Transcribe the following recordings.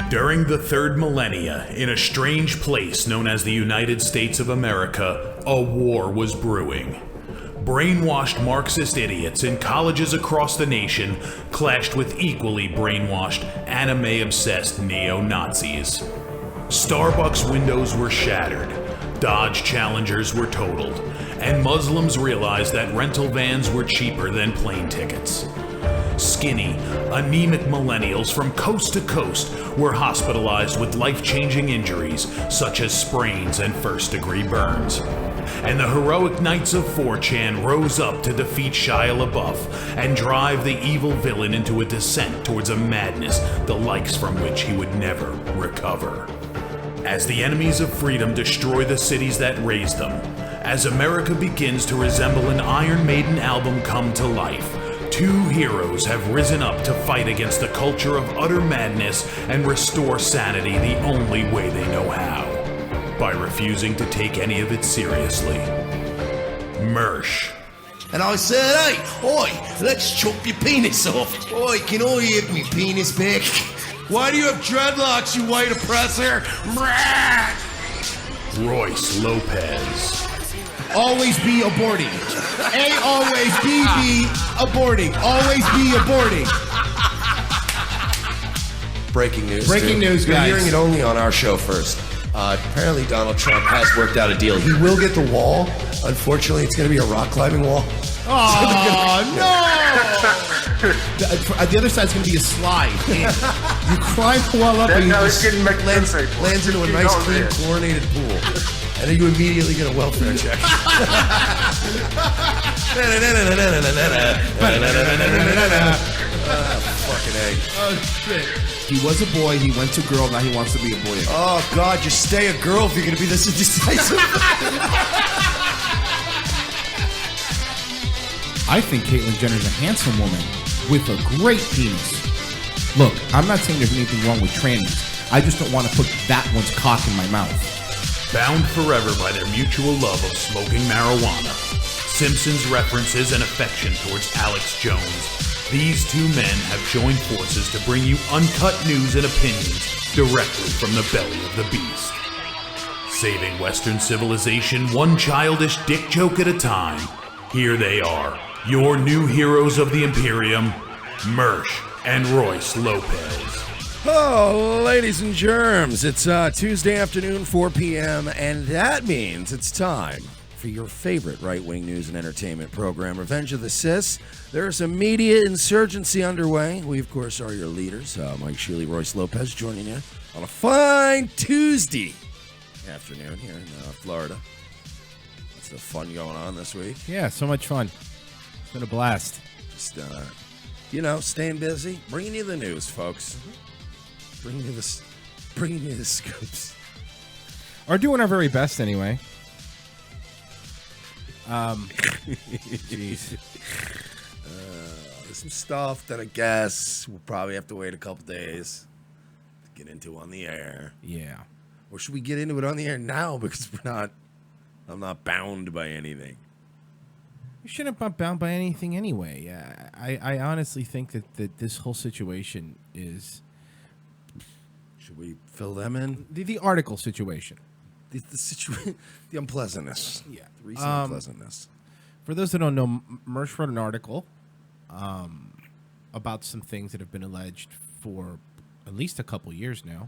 During the third millennia, in a strange place known as the United States of America, a war was brewing. Brainwashed Marxist idiots in colleges across the nation clashed with equally brainwashed, anime-obsessed neo-Nazis. Starbucks windows were shattered, Dodge Challengers were totaled, and Muslims realized that rental vans were cheaper than plane tickets. Skinny, anemic millennials from coast to coast were hospitalized with life-changing injuries such as sprains and first-degree burns. And the heroic knights of 4chan rose up to defeat Shia LaBeouf and drive the evil villain into a descent towards a madness the likes from which he would never recover. As the enemies of freedom destroy the cities that raised them, as America begins to resemble an Iron Maiden album come to life, two heroes have risen up to fight against the culture of utter madness and restore sanity the only way they know how, by refusing to take any of it seriously. Mersh. And I said, hey, oi, let's chop your penis off. Oi, can I have me penis back? Why do you have dreadlocks, you white oppressor? Royce Lopez. Always be aborting. A always be aborting. Always be aborting. Breaking news. Breaking news, guys. You're hearing it only on our show first. Apparently Donald Trump has worked out a deal. He will get the wall. Unfortunately, it's going to be a rock climbing wall. Oh, no! The other side's going to be a slide. You climb the wall up and you just lands into a nice, clean, chlorinated pool. And then you immediately get a welfare check. Fucking A. Oh, shit. He was a boy, he went to girl, now he wants to be a boy again. Oh, God, just stay a girl if you're going to be this indecisive. I think Caitlyn Jenner's a handsome woman with a great penis. Look, I'm not saying there's anything wrong with trannies. I just don't want to put that one's cock in my mouth. Bound forever by their mutual love of smoking marijuana, Simpsons references and affection towards Alex Jones, these two men have joined forces to bring you uncut news and opinions directly from the belly of the beast. Saving Western civilization one childish dick joke at a time, here they are, your new heroes of the Imperium, Mersh and Royce Lopez. Oh, ladies and germs, it's Tuesday afternoon, 4 p.m., and that means it's time for your favorite right-wing news and entertainment program, Revenge of the Cis. There's a media insurgency underway. We, of course, are your leaders. Mike Shealy, Royce Lopez joining you on a fine Tuesday afternoon here in Florida. What's the fun going on this week? Yeah, so much fun. It's been a blast. Just, staying busy, bringing you the news, folks. Bringing you the scoops. Are doing our very best anyway. Jeez. There's some stuff that I guess we'll probably have to wait a couple days to get into on the air. Yeah. Or should we get into it on the air now? Because I'm not bound by anything. You shouldn't be bound by anything anyway. Yeah, I honestly think that this whole situation is... Should we fill them in? The article situation. The unpleasantness. Yeah. The recent unpleasantness. For those that don't know, Mersh wrote an article about some things that have been alleged for at least a couple years now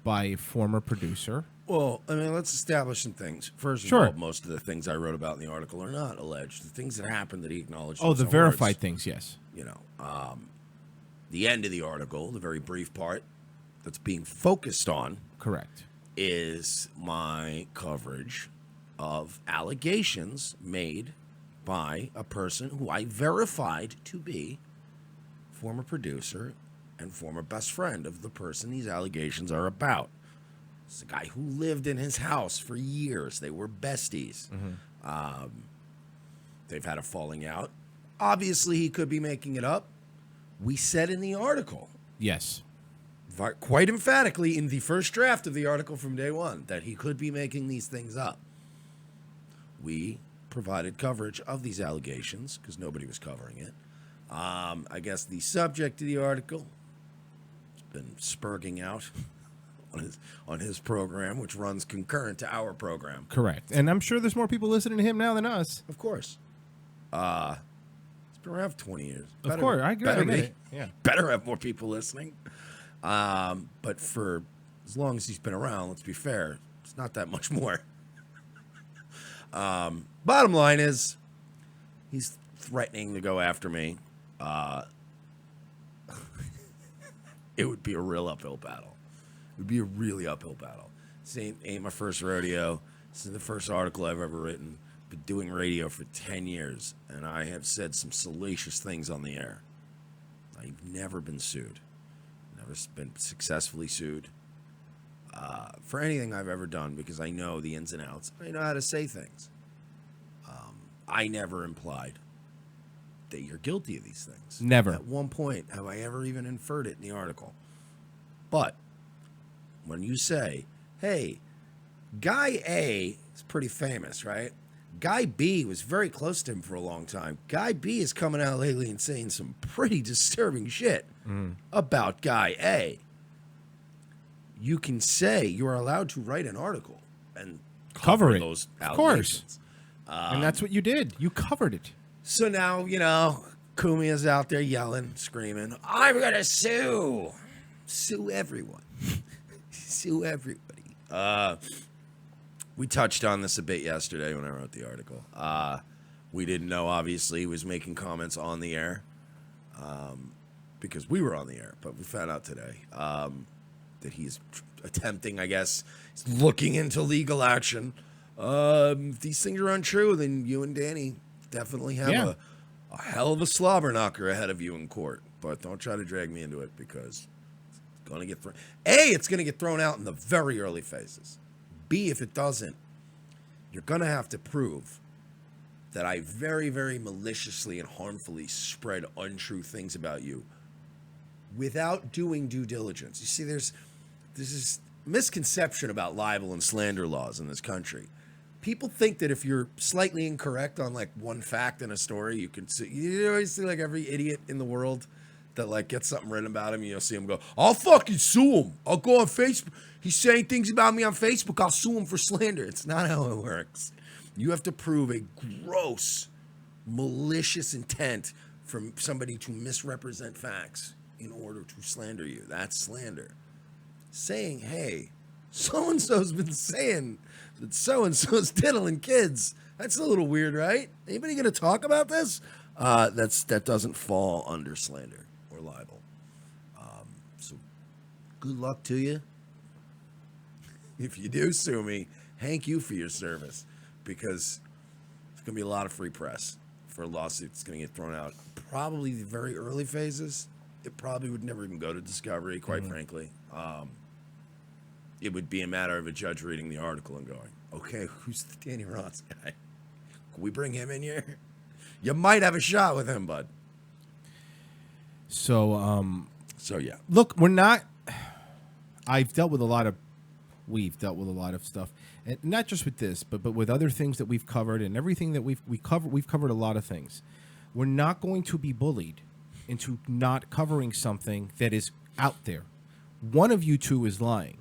by a former producer. Well, I mean, let's establish some things. First of all, most of the things I wrote about in the article are not alleged. The things that happened that he acknowledged. Oh, the verified things, yes. The end of the article, the very brief part that's being focused on. Correct. Is my coverage of allegations made by a person who I verified to be former producer and former best friend of the person these allegations are about. It's a guy who lived in his house for years. They were besties. They've had a falling out. Obviously, he could be making it up. We said in the article. Yes. Quite emphatically in the first draft of the article from day one that he could be making these things up. We provided coverage of these allegations because nobody was covering it. I guess the subject of the article has been spurging out on his program, which runs concurrent to our program. Correct. And I'm sure there's more people listening to him now than us. Of course. It's been around for 20 years. Of course. I get it. Yeah. Better have more people listening. But for as long as he's been around, let's be fair, it's not that much more. Bottom line is, he's threatening to go after me. It would be a real uphill battle. It would be a really uphill battle. This ain't my first rodeo. This is the first article I've ever written. Been doing radio for 10 years, and I have said some salacious things on the air. I've never been sued. Never been successfully sued for anything I've ever done because I know the ins and outs. I know how to say things. I never implied that you're guilty of these things. Never. At one point have I ever even inferred it in the article. But when you say, hey, Guy A is pretty famous, right? Guy B was very close to him for a long time. Guy B is coming out lately and saying some pretty disturbing shit about Guy A. You can say you're allowed to write an article and cover those allegations. Of course. And that's what you did. You covered it. So now, Kumi is out there yelling, screaming, I'm going to sue. Sue everyone. Sue everybody. We touched on this a bit yesterday when I wrote the article. We didn't know, obviously, he was making comments on the air because we were on the air. But we found out today that he's attempting, I guess, he's looking into legal action. If these things are untrue, then you and Danny definitely have a hell of a slobber knocker ahead of you in court. But don't try to drag me into it because it's going to get thrown. A, it's going to get thrown out in the very early phases. B, if it doesn't, you're going to have to prove that I very, very maliciously and harmfully spread untrue things about you without doing due diligence. You see, there's this misconception about libel and slander laws in this country. People think that if you're slightly incorrect on like one fact in a story, you can see. You always see like every idiot in the world that like gets something written about him. You'll see him go, "I'll fucking sue him. I'll go on Facebook. He's saying things about me on Facebook. I'll sue him for slander." It's not how it works. You have to prove a gross, malicious intent from somebody to misrepresent facts in order to slander you. That's slander. Saying, "Hey, so-and-so's been saying that so-and-so's diddling kids." That's a little weird, right? Anybody going to talk about this? That doesn't fall under slander or libel. So good luck to you. If you do sue me, thank you for your service because there's going to be a lot of free press for a lawsuit that's going to get thrown out. Probably the very early phases. It probably would never even go to discovery, quite frankly. It would be a matter of a judge reading the article and going, okay, who's the Danny Ross guy? Can we bring him in here? You might have a shot with him, bud. So yeah. Look, we're not. We've dealt with a lot of stuff, and not just with this, but with other things that we've covered and everything that we've covered a lot of things. We're not going to be bullied into not covering something that is out there. One of you two is lying.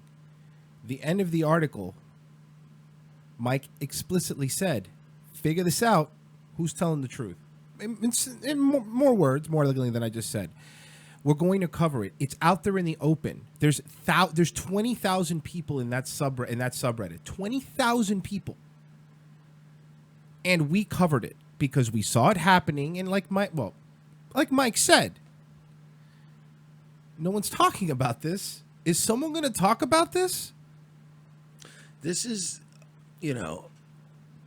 The end of the article, Mike explicitly said, figure this out. Who's telling the truth? In more words, more legally than I just said. We're going to cover it. It's out there in the open. There's 20,000 people in that subreddit. 20,000 people. And we covered it because we saw it happening. And like Mike said, no one's talking about this. Is someone going to talk about this? This is,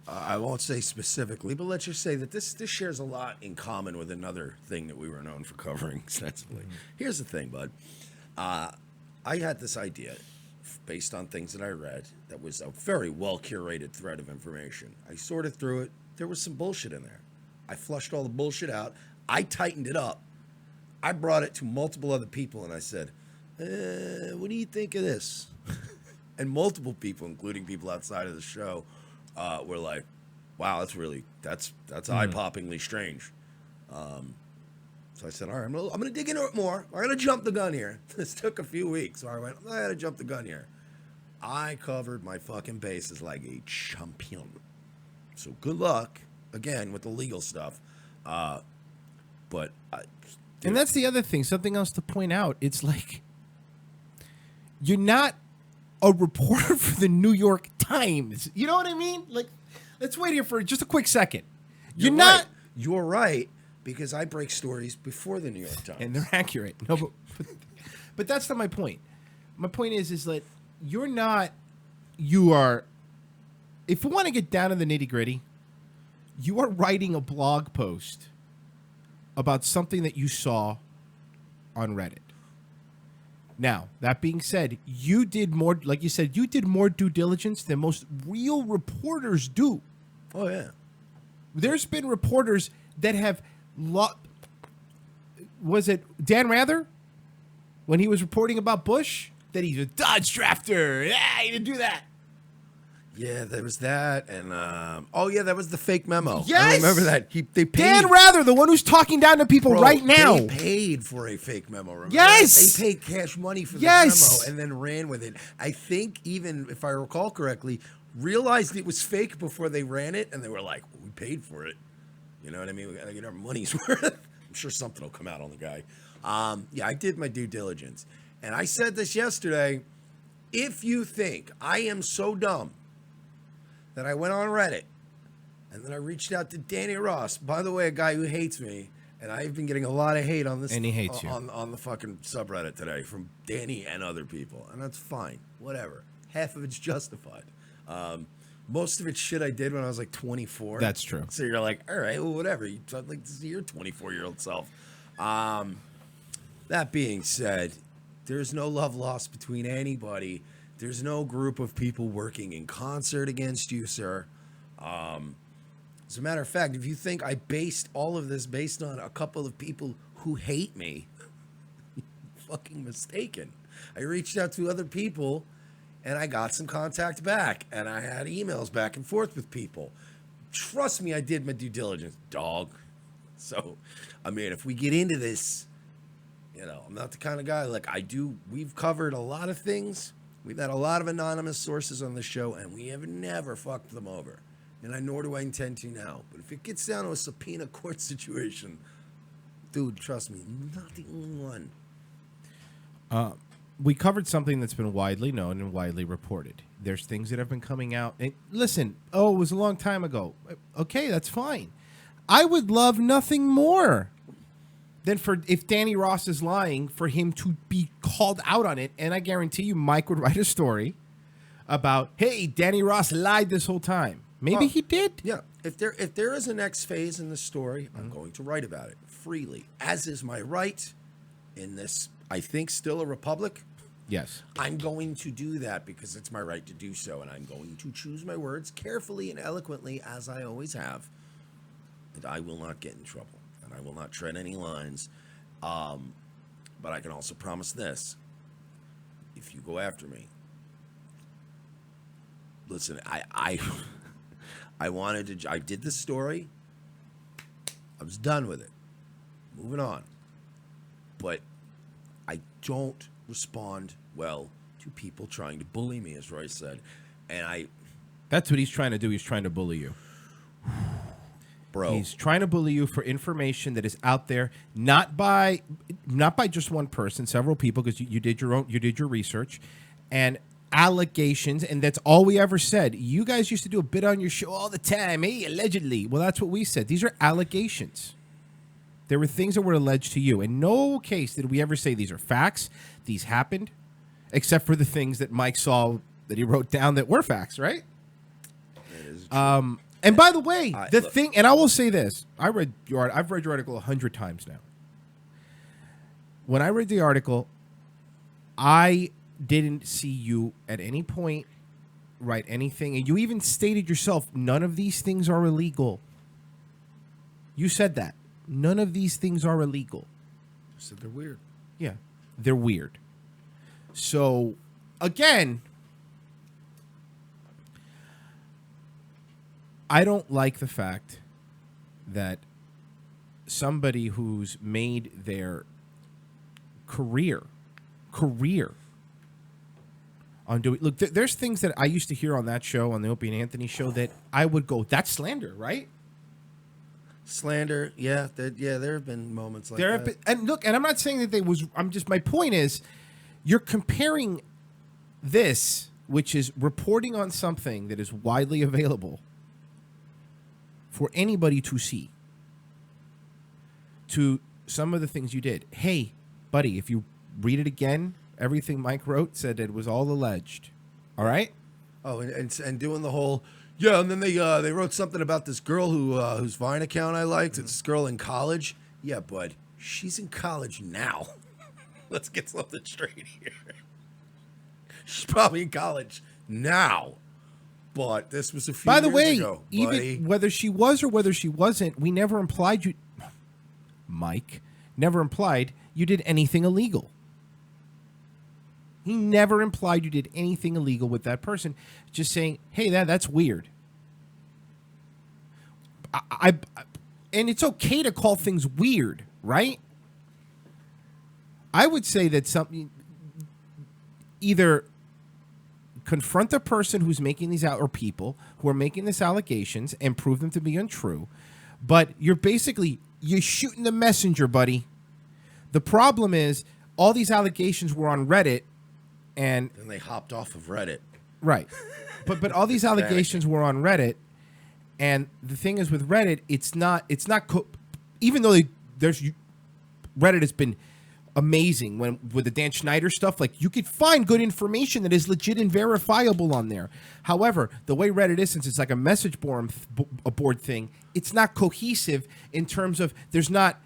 I won't say specifically, but let's just say that this shares a lot in common with another thing that we were known for covering extensively. Mm-hmm. Here's the thing, bud. I had this idea based on things that I read that was a very well-curated thread of information. I sorted through it. There was some bullshit in there. I flushed all the bullshit out. I tightened it up. I brought it to multiple other people, and I said, what do you think of this? And multiple people, including people outside of the show, were like, wow, that's eye-poppingly strange. So I said, all right, I'm going to dig into it more. I'm going to jump the gun here. This took a few weeks. So I went, I got to jump the gun here. I covered my fucking bases like a champion. So good luck, again, with the legal stuff. And that's the other thing. Something else to point out. It's like, you're not a reporter for the New York Times. You know what I mean? Like, let's wait here for just a quick second. You're not. Right. You're right, because I break stories before the New York Times. And they're accurate. No, but that's not my point. My point is that you are, if you want to get down to the nitty gritty, you are writing a blog post about something that you saw on Reddit. Now, that being said, you did more, like you said, you did more due diligence than most real reporters do. Oh, yeah. There's been reporters that have, was it Dan Rather? When he was reporting about Bush? That he's a Dodge drafter. Yeah, he didn't do that. Yeah, there was that, and that was the fake memo. Yes, I remember that. They paid. Dan Rather, the one who's talking down to people right now. They paid for a fake memo. Remember yes, that? They paid cash money for the memo and then ran with it. I think, even if I recall correctly, realized it was fake before they ran it, and they were like, well, "We paid for it." You know what I mean? We gotta get our money's worth. I'm sure something will come out on the guy. I did my due diligence, and I said this yesterday. If you think I am so dumb that I went on Reddit, and then I reached out to Danny Ross, by the way, a guy who hates me, and I've been getting a lot of hate on this, and he hates you on the fucking subreddit today from Danny and other people, and that's fine, whatever. Half of it's justified. Most of it's shit I did when I was like 24. That's true. So you're like, all right, well, whatever. You sound like this is your 24-year-old self. That being said, there's no love lost between anybody. There's no group of people working in concert against you, sir. As a matter of fact, if you think I based all of this based on a couple of people who hate me, you're fucking mistaken. I reached out to other people, and I got some contact back, and I had emails back and forth with people. Trust me, I did my due diligence, dog. So, I mean, if we get into this, I'm not the kind of guy, we've covered a lot of things. We've had a lot of anonymous sources on the show, and we have never fucked them over. And nor do I intend to now. But if it gets down to a subpoena court situation, dude, trust me, not the only one. We covered something that's been widely known and widely reported. There's things that have been coming out. And listen, it was a long time ago. Okay, that's fine. I would love nothing more than if Danny Ross is lying, for him to be called out on it. And I guarantee you Mike would write a story about, hey, Danny Ross lied this whole time. Maybe he did. Yeah. if there is a next phase in the story, I'm going to write about it freely, as is my right in this, I think, still a republic. Yes. I'm going to do that because it's my right to do so, and I'm going to choose my words carefully and eloquently, as I always have, and I will not get in trouble, and I will not tread any lines. But I can also promise this. If you go after me, listen, I did this story. I was done with it. Moving on. But I don't respond well to people trying to bully me, as Royce said. And That's what he's trying to do. He's trying to bully you. Bro. He's trying to bully you for information that is out there, not by just one person, several people, because you did your research, and allegations, and that's all we ever said. You guys used to do a bit on your show all the time, hey, allegedly. Well, that's what we said. These are allegations. There were things that were alleged to you. In no case did we ever say these are facts. These happened, except for the things that Mike saw that he wrote down that were facts, right? That is true. And by the way, and I will say this: I've read your article 100 times now. When I read the article, I didn't see you at any point write anything, and you even stated yourself, none of these things are illegal. You said that. None of these things are illegal. I said they're weird. Yeah, they're weird. So, again, I don't like the fact that somebody who's made their career on doing... Look, there's things that I used to hear on that show, on the Opie and Anthony show, that I would go, that's slander, right? Slander, yeah. There have been moments like that. And look, and I'm not saying that they was... my point is, you're comparing this, which is reporting on something that is widely available for anybody to see, to some of the things you did. Hey, buddy, if you read it again, everything Mike wrote said it was all alleged. All right? Oh, and doing the whole, yeah, and then they wrote something about this girl whose Vine account I liked. It's this girl in college. Yeah, bud, she's in college now. Let's get something straight here. She's probably in college now. But this was a few years ago. By the way, even whether she was or whether she wasn't, we never implied you, Mike, never implied you did anything illegal. He never implied you did anything illegal with that person. Just saying, hey, that's weird. And it's okay to call things weird, right? I would say that something either confront the person who's making these or people who are making these allegations and prove them to be untrue. But you're shooting the messenger, buddy. The problem is all these allegations were on Reddit, and then they hopped off of Reddit. Right. But all these allegations were on Reddit, and the thing is with Reddit, even though Reddit has been amazing with the Dan Schneider stuff, like you could find good information that is legit and verifiable on there. However, the way Reddit is, since it's like a message board thing, it's not cohesive in terms of there's not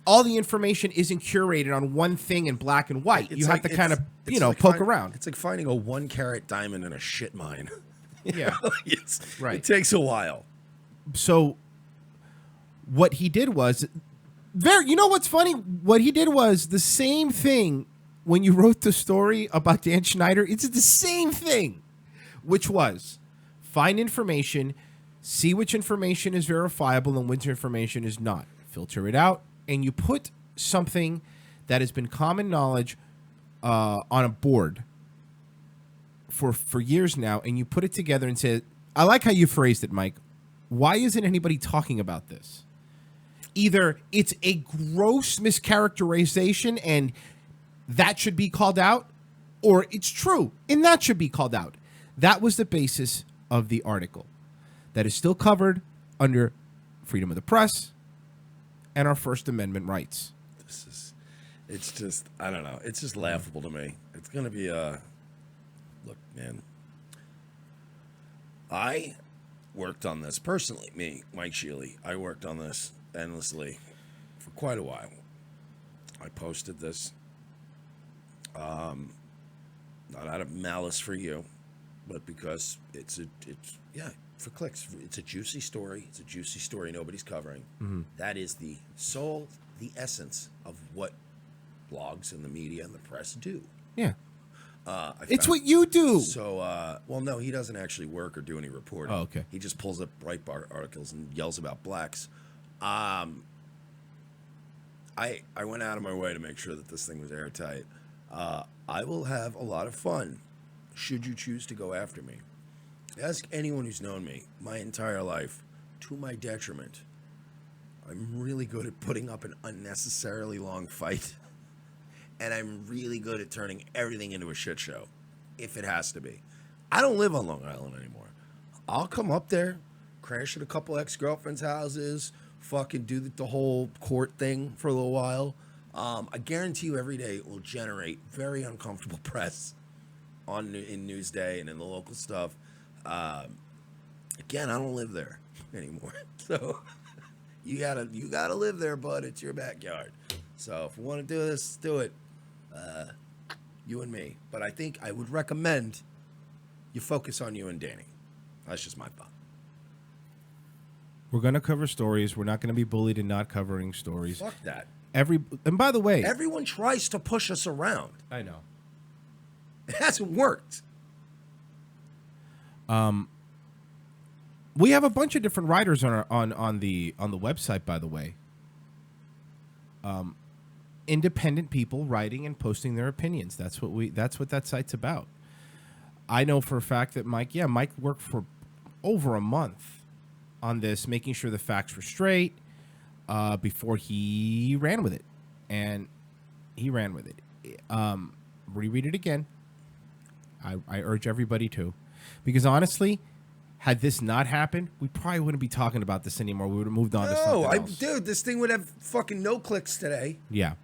all the information isn't curated on one thing in black and white. You have to kind of poke around. It's like finding a 1-carat diamond in a shit mine. Yeah, right. It takes a while. So what he did was you know what's funny? What he did was the same thing when you wrote the story about Dan Schneider. It's the same thing, which was find information, see which information is verifiable and which information is not. Filter it out, and you put something that has been common knowledge on a board for years now, and you put it together and say, I like how you phrased it, Mike. Why isn't anybody talking about this? Either it's a gross mischaracterization and that should be called out, or it's true and that should be called out. That was the basis of the article that is still covered under freedom of the press and our First Amendment rights. It's just, I don't know. It's just laughable to me. It's going to be look, man, I worked on this personally. Me, Mike Shealy, I worked on this endlessly for quite a while. I posted this, not out of malice for you, but because it's for clicks. It's a juicy story. It's a juicy story nobody's covering. That is the essence of what blogs and the media and the press do. Yeah. It's what you do. So, well, no, he doesn't actually work or do any reporting. Oh, okay. He just pulls up Breitbart articles and yells about blacks. I went out of my way to make sure that this thing was airtight. I will have a lot of fun should you choose to go after me. Ask anyone who's known me my entire life, to my detriment. I'm really good at putting up an unnecessarily long fight. And I'm really good at turning everything into a shit show, if it has to be. I don't live on Long Island anymore. I'll come up there, crash at a couple ex-girlfriends' houses, fucking do the whole court thing for a little while. I guarantee you every day it will generate very uncomfortable press in Newsday and in the local stuff. Again, I don't live there anymore. So you gotta live there, bud. It's your backyard. So if we want to do this, do it. You and me. But I think I would recommend you focus on you and Danny. That's just my thought. We're going to cover stories. We're not going to be bullied in not covering stories. Fuck that. And by the way, everyone tries to push us around. I know. It hasn't worked. We have a bunch of different writers on the website, by the way. Independent people writing and posting their opinions. That's what that site's about. I know for a fact that Mike worked for over a month on this, making sure the facts were straight before he ran with it. And he ran with it. Reread it again. I urge everybody to. Because honestly, had this not happened, we probably wouldn't be talking about this anymore. We would have moved on to something else. Dude, this thing would have fucking no clicks today. Yeah.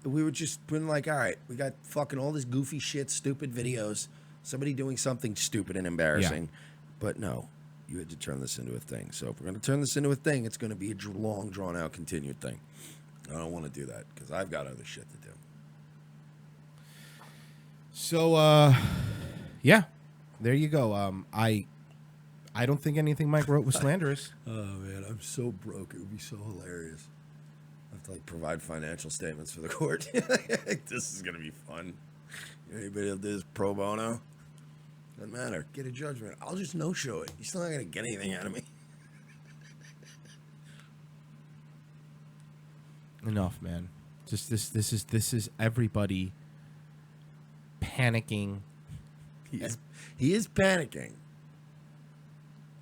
We would just been like, all right, we got fucking all this goofy shit, stupid videos, somebody doing something stupid and embarrassing. Yeah. But no, you had to turn this into a thing. So if we're going to turn this into a thing, it's going to be a long, drawn-out, continued thing. I don't want to do that because I've got other shit to do. So, yeah, there you go. I don't think anything Mike wrote was slanderous. Oh, man, I'm so broke. It would be so hilarious. I have to, provide financial statements for the court. This is going to be fun. Anybody will do this pro bono? Doesn't matter. Get a judgment. I'll just no-show it. You're still not going to get anything out of me. Enough, man. Just this is everybody panicking. He is panicking.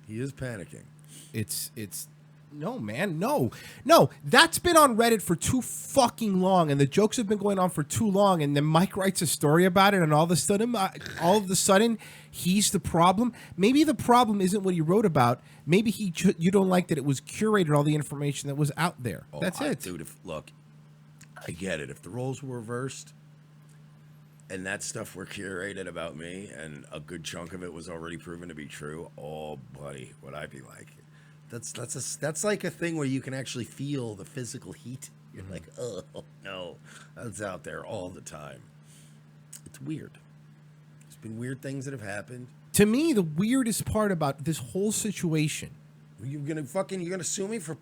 He is panicking. It's no, man, no. That's been on Reddit for too fucking long, and the jokes have been going on for too long. And then Mike writes a story about it, and all of a sudden, he's the problem. Maybe the problem isn't what he wrote about. Maybe you don't like that it was curated, all the information that was out there. Oh, that's it, dude. Look, I get it. If the roles were reversed, and that stuff were curated about me, and a good chunk of it was already proven to be true, oh, buddy, would I be like? That's like a thing where you can actually feel the physical heat. You're like, oh no, that's out there all the time. It's weird. There's been weird things that have happened. To me, the weirdest part about this whole situation. You're gonna sue me for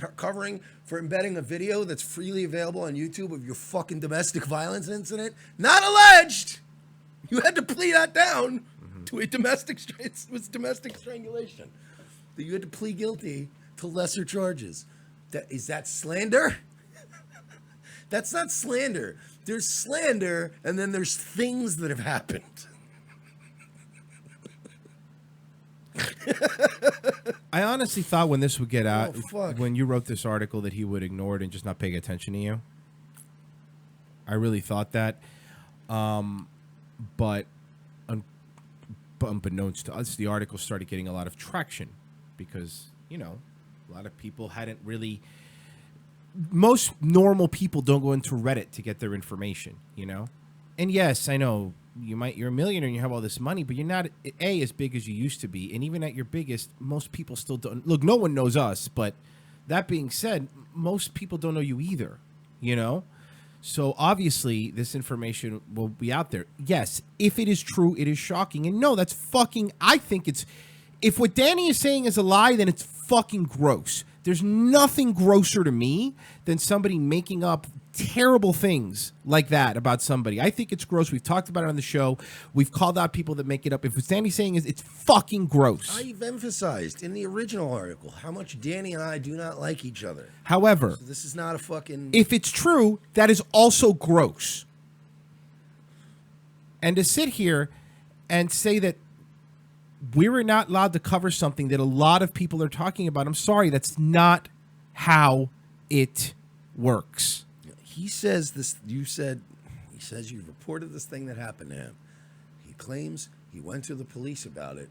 embedding a video that's freely available on YouTube of your fucking domestic violence incident? Not alleged. You had to plead that down to a domestic strangulation. That you had to plead guilty to lesser charges. Is that slander? That's not slander. There's slander, and then there's things that have happened. I honestly thought when this would get out, fuck. When you wrote this article, that he would ignore it and just not pay attention to you. I really thought that. But unbeknownst to us, the article started getting a lot of traction because, a lot of people hadn't really... Most normal people don't go into Reddit to get their information, And yes, I know you're a millionaire and you have all this money, but you're not as big as you used to be. And even at your biggest, most people still don't look. No one knows us, but that being said, most people don't know you either. You know, so obviously this information will be out there. Yes, if it is true, it is shocking. And no, that's fucking. I think it's. If what Danny is saying is a lie, then it's fucking gross. There's nothing grosser to me than somebody making up terrible things like that about somebody. I think it's gross. We've talked about it on the show. We've called out people that make it up. If what Danny's saying is, it's fucking gross. I've emphasized in the original article how much Danny and I do not like each other. However, so this is not a fucking... If it's true, that is also gross. And to sit here and say that we're not allowed to cover something that a lot of people are talking about, I'm sorry, that's not how it works. He says this, he says you reported this thing that happened to him. He claims he went to the police about it.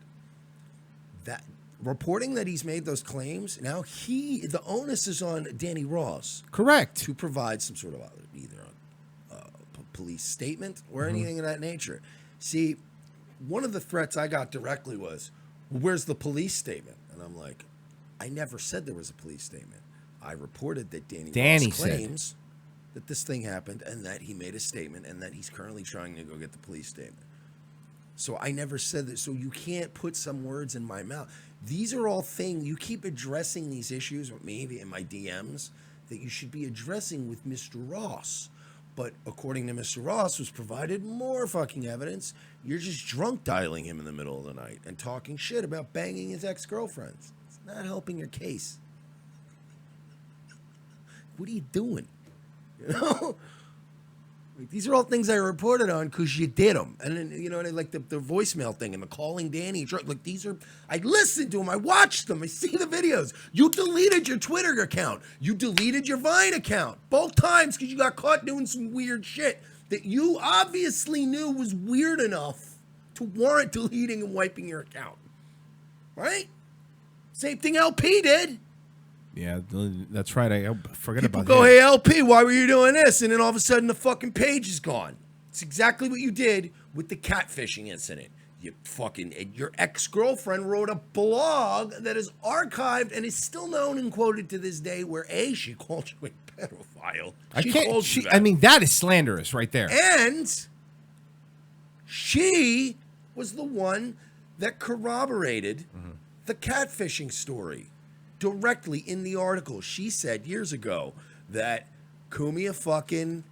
That reporting that he's made those claims, now the onus is on Danny Ross. Correct. To provide some sort of either a police statement or anything of that nature. See, one of the threats I got directly was, well, where's the police statement? And I'm like, I never said there was a police statement. I reported that Danny Ross claims that this thing happened and that he made a statement and that he's currently trying to go get the police statement. So I never said that. So you can't put some words in my mouth. These are all things, you keep addressing these issues with me in my DMs that you should be addressing with Mr. Ross. But according to Mr. Ross, who's provided more fucking evidence, you're just drunk dialing him in the middle of the night and talking shit about banging his ex-girlfriends. It's not helping your case. What are you doing? You know? Like, these are all things I reported on because you did them. And then, you know, like the voicemail thing and the calling Danny. Like, these are, I listened to them. I watched them. I see the videos. You deleted your Twitter account. You deleted your Vine account. Both times because you got caught doing some weird shit that you obviously knew was weird enough to warrant deleting and wiping your account. Right? Same thing LP did. Yeah, that's right. I forget People about go, him. hey, LP, why were you doing this? And then all of a sudden the fucking page is gone. It's exactly what you did with the catfishing incident. Your ex-girlfriend wrote a blog that is archived and is still known and quoted to this day where A, she called you a pedophile. I mean, that is slanderous right there. And she was the one that corroborated the catfishing story. Directly in the article, she said years ago that Kumia fucking,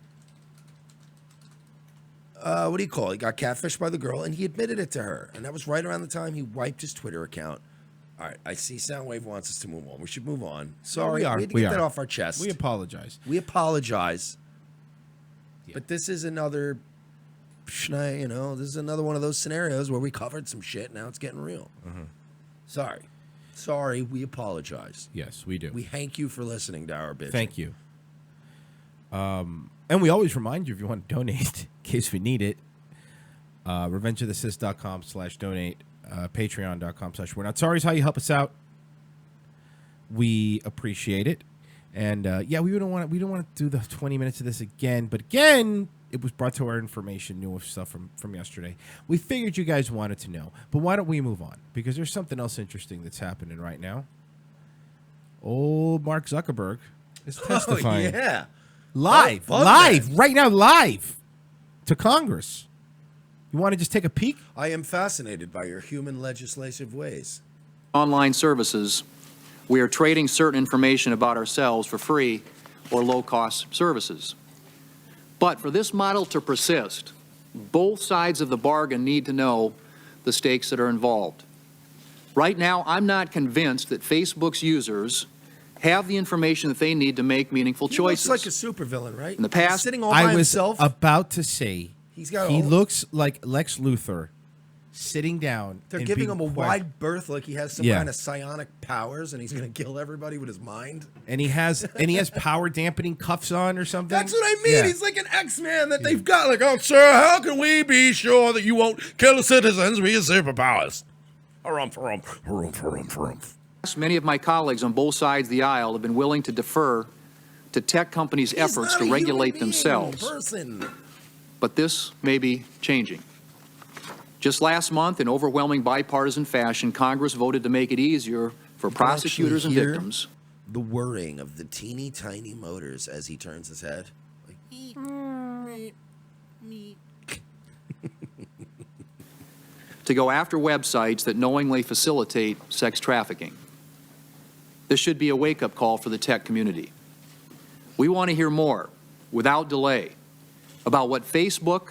what do you call it? He got catfished by the girl, and he admitted it to her. And that was right around the time he wiped his Twitter account. All right, I see Soundwave wants us to move on. We should move on. Sorry, we had to get that off our chest. We apologize. We apologize. Yeah. But this is another, you know, this is another one of those scenarios where we covered some shit. Now it's getting real. Sorry, we apologize. Yes, we do. We thank you for listening to our bitch. Thank you. And we always remind you, if you want to donate, in case we need it, revengeofthesis.com/donate, patreon.com/we're not sorry is how you help us out. We appreciate it. And yeah, we don't want to do the 20 minutes of this again, but again, it was brought to our information, new stuff from yesterday. We figured you guys wanted to know, but why don't we move on? Because there's something else interesting that's happening right now. Old Mark Zukerberg is testifying. Oh, yeah. Live right now, live to Congress. You want to just take a peek? I am fascinated by your human legislative ways. Online services, we are trading certain information about ourselves for free or low-cost services. But for this model to persist, both sides of the bargain need to know the stakes that are involved. Right now, I'm not convinced that Facebook's users have the information that they need to make meaningful choices. He looks like a supervillain, right? In the past, he's sitting all by himself. I was about to say, he looks like Lex Luthor sitting down. They're giving him a wide berth, like he has some kind of psionic powers, and he's going to kill everybody with his mind. And he has power dampening cuffs on or something. That's what I mean. Yeah. He's like an X-Man that they've got. Like, oh, sir, how can we be sure that you won't kill the citizens with your superpowers? Many of my colleagues on both sides of the aisle have been willing to defer to tech companies' efforts to regulate themselves. but this may be changing. Just last month, in overwhelming bipartisan fashion, Congress voted to make it easier for prosecutors and victims. The whirring of the teeny tiny motors as he turns his head. Like, to go after websites that knowingly facilitate sex trafficking. This should be a wake-up call for the tech community. We want to hear more, without delay, about what Facebook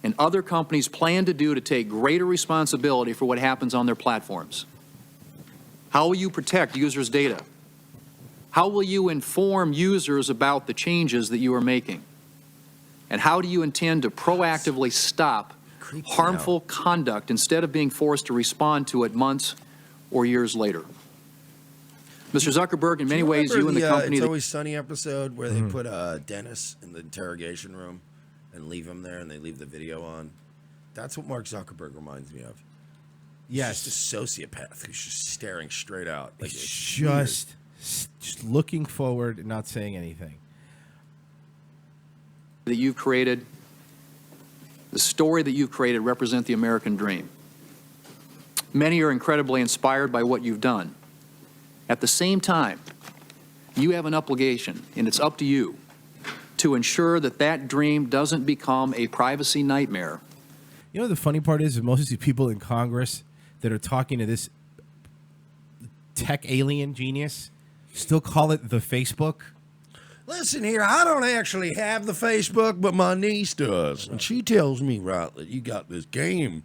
and other companies plan to do to take greater responsibility for what happens on their platforms. How will you protect users' data? How will you inform users about the changes that you are making? And how do you intend to proactively stop harmful conduct instead of being forced to respond to it months or years later? Mr. Zuckerberg, in many ways, you and the company... It's Always Sunny episode where they put Dennis in the interrogation room and leave him there, and they leave the video on. That's what Mark Zuckerberg reminds me of. Yes. He's just a sociopath who's just staring straight out. Like, it's just looking forward and not saying anything. that you've created, the story that you've created represent the American dream. Many are incredibly inspired by what you've done. At the same time, you have an obligation, and it's up to you, to ensure that that dream doesn't become a privacy nightmare. You know, the funny part is that most of these people in Congress that are talking to this tech alien genius still call it the Facebook. Listen here, I don't actually have the Facebook, but my niece does. And she tells me, right, that you got this game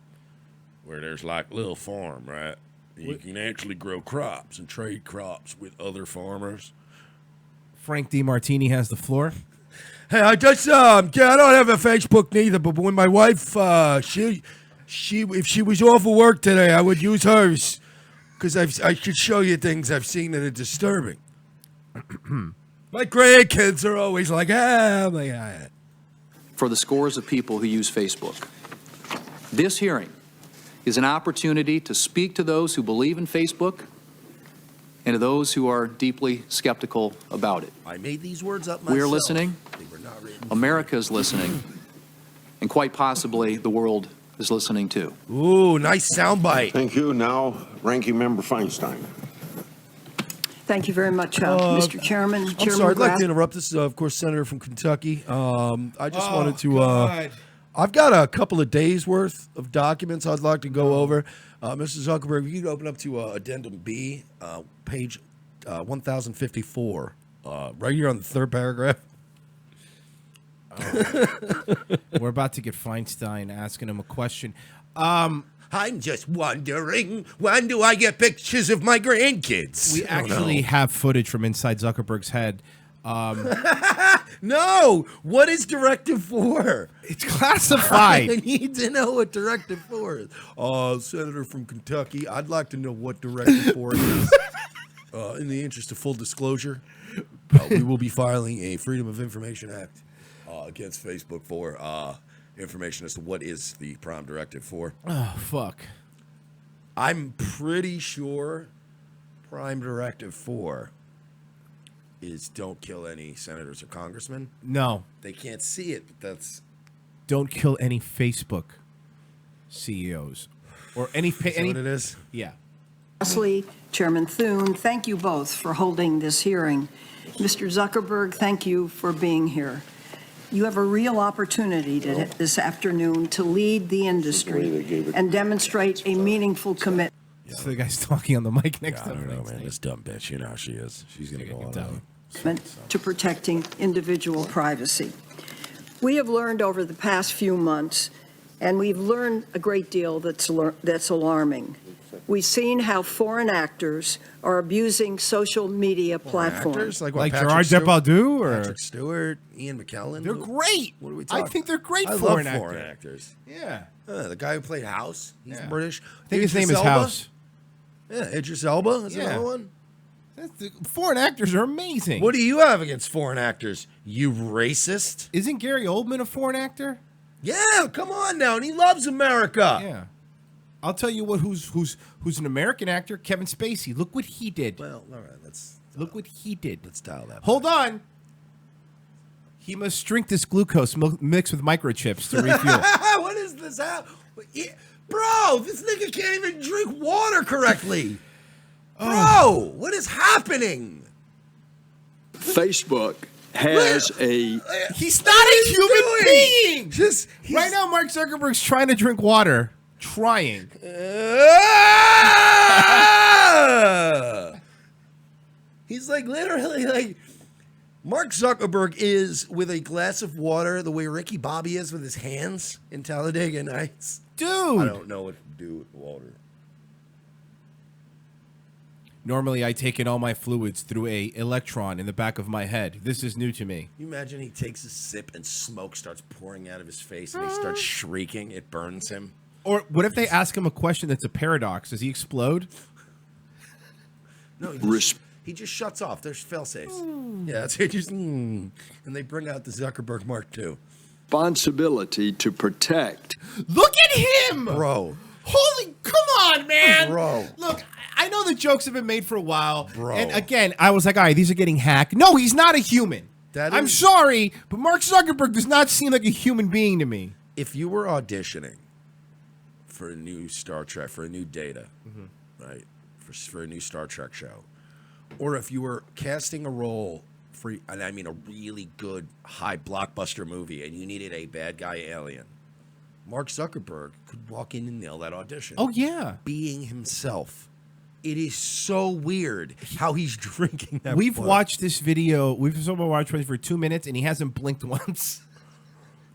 where there's like a little farm, right? You can actually grow crops and trade crops with other farmers. Frank DiMartini has the floor. Hey, I just I don't have a Facebook neither, but when my wife she if she was off of work today, I would use hers because I could show you things I've seen that are disturbing. My grandkids are always like, oh my God. For the scores of people who use Facebook. This hearing is an opportunity to speak to those who believe in Facebook and to those who are deeply skeptical about it. I made these words up myself. We are listening. They were not written. America is listening. And quite possibly the world is listening too. Ooh, nice soundbite. Thank you. Now, Ranking Member Feinstein. Thank you very much, Mr. Chairman. I'm Chairman sorry, I'd like McGrath. to interrupt. This is, of course, Senator from Kentucky. I just wanted to... I've got a couple of days' worth of documents I'd like to go over. Mr. Zuckerberg, if you could open up to Addendum B, page 1054, right here on the third paragraph. We're about to get Feinstein asking him a question. I'm just wondering, when do I get pictures of my grandkids? We actually have footage from inside Zuckerberg's head. No! What is Directive 4? It's classified. I need to know what Directive 4 is. Senator from Kentucky, I'd like to know what Directive 4 is. In the interest of full disclosure, we will be filing a Freedom of Information Act against Facebook for information as to what is the Prime Directive 4. Oh, fuck. I'm pretty sure Prime Directive 4 is don't kill any senators or congressmen. No. They can't see it, but that's... Don't kill any Facebook CEOs. Or any... Is that what it is? Yeah. Lastly, Chairman Thune, thank you both for holding this hearing. Mr. Zuckerberg, thank you for being here. You have a real opportunity this afternoon to lead the industry and demonstrate a meaningful commitment. So the guy's talking on the mic next to I don't him. know, man. This dumb bitch, you know how she is. She's going to go on. To protecting individual privacy. We have learned over the past few months, and we've learned a great deal that's alarming. We've seen how foreign actors are abusing social media platforms. Actors? Like Gerard Depardieu or... Patrick Stewart, Ian McKellen. They're great. What are we talking? I think they're great I foreign love foreign actors. actors. Yeah. The guy who played House, he's British. I think his name is Elba? House. Yeah, Idris Elba is Yeah. another one. Foreign actors are amazing. What do you have against foreign actors, you racist? Isn't Gary Oldman a foreign actor? Yeah, come on now. And he loves America. Yeah. I'll tell you what. Who's an American actor? Kevin Spacey. Look what he did. Well, all right. Let's Look what he did. Let's dial that. Hold on. He must drink this glucose mixed with microchips to refuel. What is this? Bro, this nigga can't even drink water correctly. Bro, what is happening? Facebook has a... He's not a human being. Right now, Mark Zuckerberg's trying to drink water. Trying. He's like literally like Mark Zuckerberg is with a glass of water the way Ricky Bobby is with his hands in Talladega Nights. Dude. I don't know what to do with water. Normally, I take in all my fluids through a electron in the back of my head. This is new to me. You imagine he takes a sip and smoke starts pouring out of his face and he starts shrieking. It burns him. Or what if they ask him a question that's a paradox? Does he explode? No, he just shuts off. There's fail-safes. Yeah, it's just, and they bring out the Zuckerberg Mark II. Responsibility to protect. Look at him! Bro. Holy, come on, man! Bro. Look, I know the jokes have been made for a while. Bro. And again, I was like, all right, these are getting hacked. No, he's not a human. I'm sorry, but Mark Zuckerberg does not seem like a human being to me. If you were auditioning for a new Star Trek, for a new Data, right, for a new Star Trek show, or if you were casting a role for, and I mean a really good high blockbuster movie, and you needed a bad guy alien, Mark Zuckerberg could walk in and nail that audition. Oh, yeah. Being himself. It is so weird how he's drinking that. We've blood. watched this video. We've watched it for 2 minutes, and he hasn't blinked once.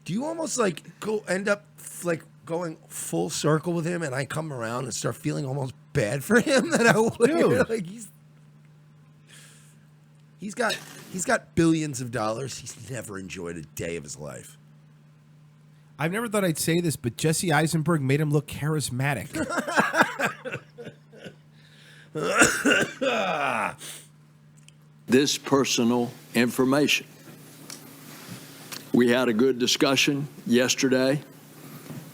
Do you almost like end up like going full circle with him, and I come around and start feeling almost bad for him that I would? Dude. Like he's got billions of dollars. He's never enjoyed a day of his life. I've never thought I'd say this, but Jesse Eisenberg made him look charismatic. This personal information. We had a good discussion yesterday.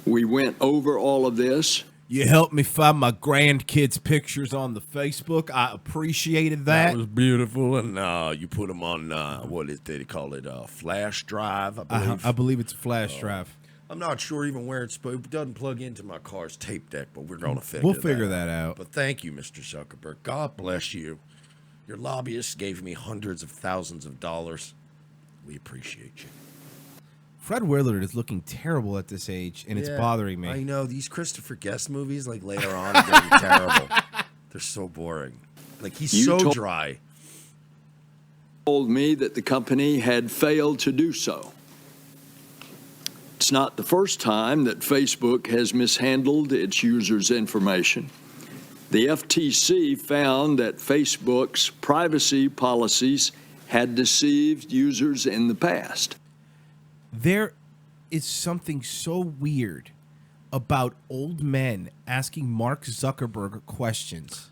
We went over all of this. You helped me find my grandkids' pictures on the Facebook. I appreciated that. That was beautiful, and you put them on what is they call it, flash drive, I believe. I believe it's a flash drive. I'm not sure even where it doesn't plug into my car's tape deck, but we're going to We'll figure that out. But thank you, Mr. Zuckerberg. God bless you. Your lobbyists gave me hundreds of thousands of dollars. We appreciate you. Fred Willard is looking terrible at this age, and it's bothering me. I know. These Christopher Guest movies, like later on, are going to be terrible. They're so boring. Like, he's so dry. Told me that the company had failed to do so. It's not the first time that Facebook has mishandled its users' information. The FTC found that Facebook's privacy policies had deceived users in the past. There is something so weird about old men asking Mark Zuckerberg questions.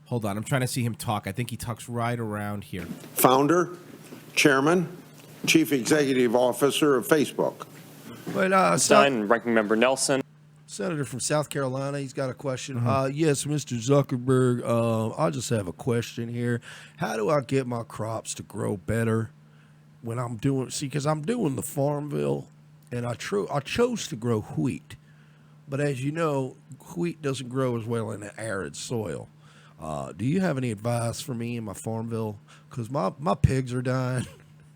Hold on, I'm trying to see him talk. I think he talks right around here. Founder, chairman, chief executive officer of Facebook. But Stein, Ranking Member Nelson. Senator from South Carolina, he's got a question. Yes, Mr. Zuckerberg, I just have a question here. How do I get my crops to grow better when I'm doing, because I'm doing the Farmville, and I chose to grow wheat. But as you know, wheat doesn't grow as well in an arid soil. Do you have any advice for me in my Farmville? Because my pigs are dying.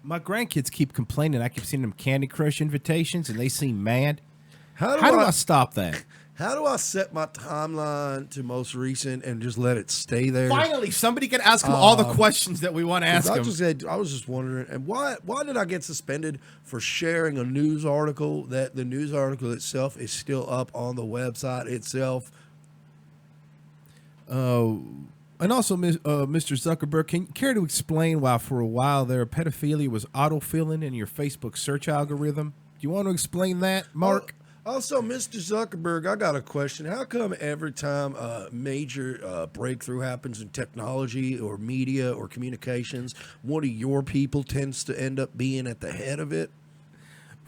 My grandkids keep complaining. I keep seeing them Candy Crush invitations, and they seem mad. How do I stop that? How do I set my timeline to most recent and just let it stay there? Finally, somebody can ask him all the questions that we want to ask him. I was just wondering, and why did I get suspended for sharing a news article that the news article itself is still up on the website itself? And also, Mr. Zuckerberg, can you care to explain why for a while there pedophilia was autofilling in your Facebook search algorithm? Do you want to explain that, Mark? Also, Mr. Zuckerberg, I got a question. How come every time a major breakthrough happens in technology or media or communications, one of your people tends to end up being at the head of it?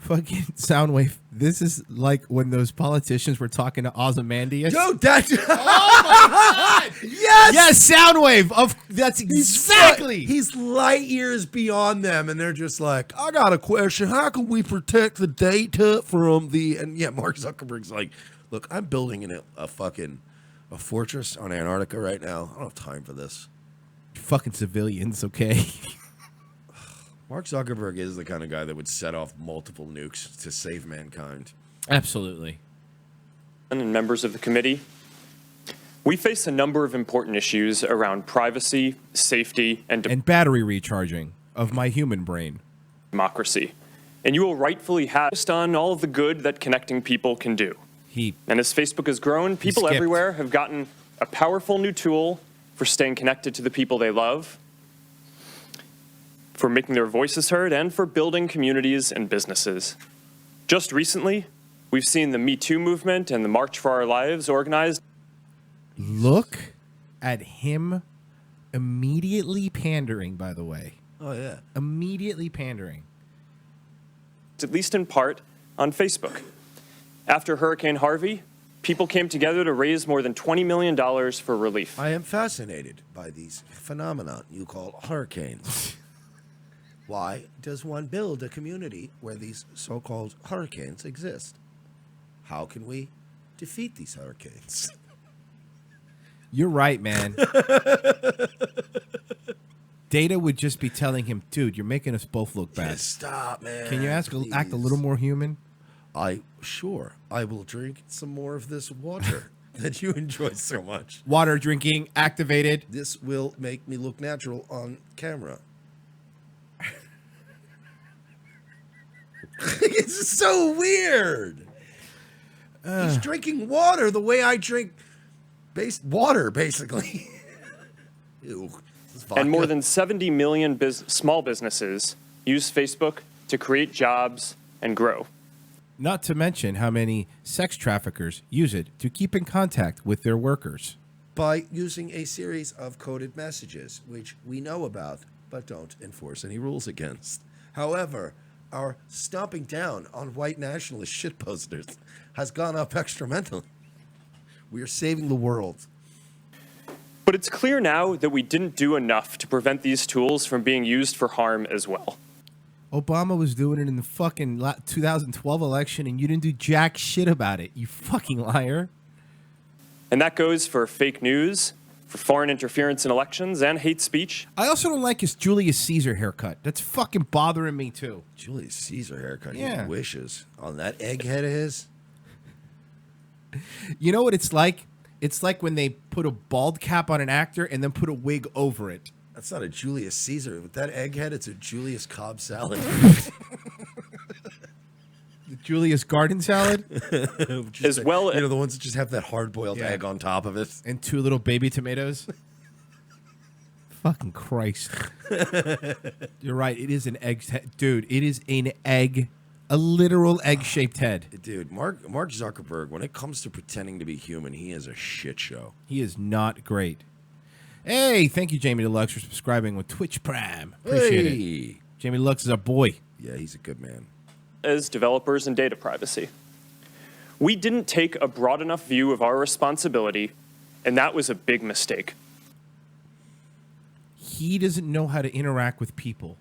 Fucking Soundwave. This is like when those politicians were talking to Ozymandias. Yo, that's Oh my God! Yes, Soundwave. That's exactly. He's light years beyond them, and they're just like, I got a question. How can we protect the data from the? And yeah, Mark Zuckerberg's like, look, I'm building a fortress on Antarctica right now. I don't have time for this. Fucking civilians, okay? Mark Zuckerberg is the kind of guy that would set off multiple nukes to save mankind. Absolutely. And members of the committee, we face a number of important issues around privacy, safety, and battery recharging of my human brain. Democracy. And you will rightfully have done all of the good that connecting people can do. And as Facebook has grown, people everywhere have gotten a powerful new tool for staying connected to the people they love, for making their voices heard, and for building communities and businesses. Just recently, we've seen the Me Too movement and the March for Our Lives organized. Look at him immediately pandering, by the way. Oh, yeah. Immediately pandering. At least in part, on Facebook. After Hurricane Harvey, people came together to raise more than $20 million for relief. I am fascinated by these phenomena you call hurricanes. Why does one build a community where these so-called hurricanes exist? How can we defeat these hurricanes? You're right, man. Data would just be telling him, dude, you're making us both look bad. Just stop, man. Can you act a little more human? Sure. I will drink some more of this water that you enjoy so much. Water drinking activated. This will make me look natural on camera. It's so weird. He's drinking water the way I drink water, basically. Ew. And more than 70 million small businesses use Facebook to create jobs and grow. Not to mention how many sex traffickers use it to keep in contact with their workers. By using a series of coded messages, which we know about, but don't enforce any rules against. However, our stomping down on white nationalist shitposters has gone up extramentally. We are saving the world. But it's clear now that we didn't do enough to prevent these tools from being used for harm as well. Obama was doing it in the fucking 2012 election, and you didn't do jack shit about it, you fucking liar. And that goes for fake news, for foreign interference in elections, and hate speech. I also don't like his Julius Caesar haircut. That's fucking bothering me, too. Julius Caesar haircut. Yeah. He wishes. On that egghead of his. You know what it's like? It's like when they put a bald cap on an actor and then put a wig over it. That's not a Julius Caesar. With that egghead, it's a Julius Cobb salad. The Julius Garden salad? As well, you know, the ones that just have that hard-boiled egg on top of it. And 2 little baby tomatoes. Fucking Christ. You're right. It is an egg. Dude, it is an egg. A literal egg-shaped head. Dude, Mark Zuckerberg, when it comes to pretending to be human, he is a shit show. He is not great. Hey, thank you, Jamie Deluxe, for subscribing with Twitch Prime. Appreciate it. Jamie Deluxe is our boy. Yeah, he's a good man. As developers and data privacy, we didn't take a broad enough view of our responsibility, and that was a big mistake. He doesn't know how to interact with people.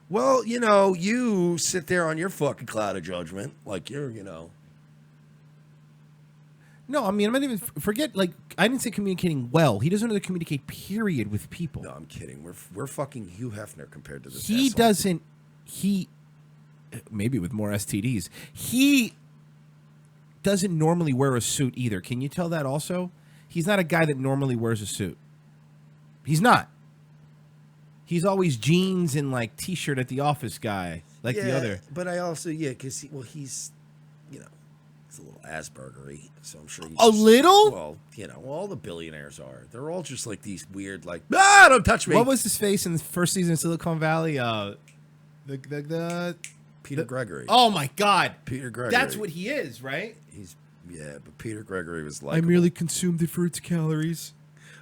Well, you know, you sit there on your fucking cloud of judgment, like you're, you know. No, I mean, I'm not even forget. Like, I didn't say communicating well. He doesn't know how to communicate. Period with people. No, I'm kidding. We're fucking Hugh Hefner compared to this. He asshole. doesn't. He maybe with more STDs. He doesn't normally wear a suit either. Can you tell that also? He's not a guy that normally wears a suit. He's not. He's always jeans and like t-shirt at the office guy, like the other. But I also because he's, you know, he's a little Aspergery, so I'm sure he's a little. Well, you know, all the billionaires are. They're all just like these weird, like don't touch me. What was his face in the first season of Silicon Valley? Peter Gregory. Oh my God, Peter Gregory. That's what he is, right? But Peter Gregory was like. I merely consumed it for its calories.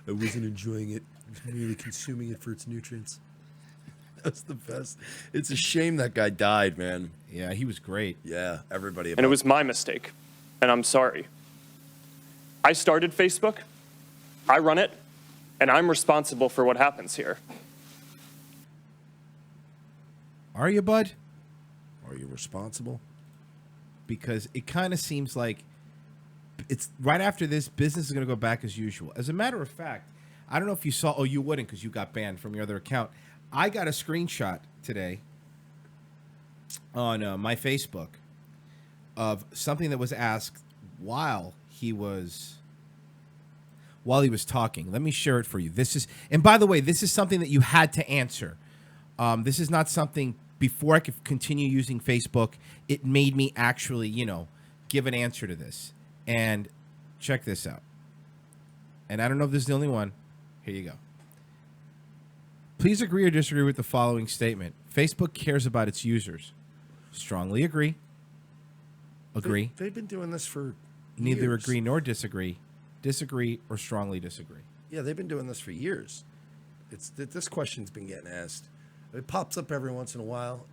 I wasn't enjoying it. I was merely consuming it for its nutrients. That's the best. It's a shame that guy died, man. Yeah, he was great. Yeah, everybody. And it was my mistake, and I'm sorry. I started Facebook, I run it, and I'm responsible for what happens here. Are you, bud? Are you responsible? Because it kind of seems like it's right after this, business is going to go back as usual. As a matter of fact, I don't know if you saw, oh, you wouldn't because you got banned from your other account. I got a screenshot today on my Facebook of something that was asked while he was talking. Let me share it for you. This is, and by the way, this is something that you had to answer. This is not something, before I could continue using Facebook, it made me actually, give an answer to this. And check this out. And I don't know if this is the only one. Here you go. Please agree or disagree with the following statement. Facebook cares about its users. Strongly agree. Agree. They've been doing this for Neither years. agree nor disagree. Disagree or strongly disagree. Yeah, they've been doing this for years. This question's been getting asked. It pops up every once in a while.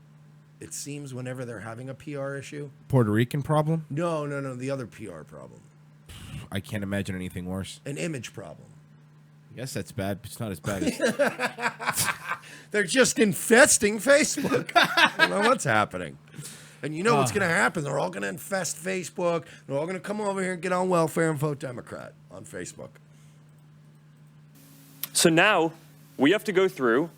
It seems whenever they're having a PR issue. Puerto Rican problem? No, the other PR problem. I can't imagine anything worse. An image problem. I guess that's bad, but it's not as bad as... They're just infesting Facebook. I don't know what's happening. And you know what's going to happen? They're all going to infest Facebook. They're all going to come over here and get on welfare and vote Democrat on Facebook. So now we have to go through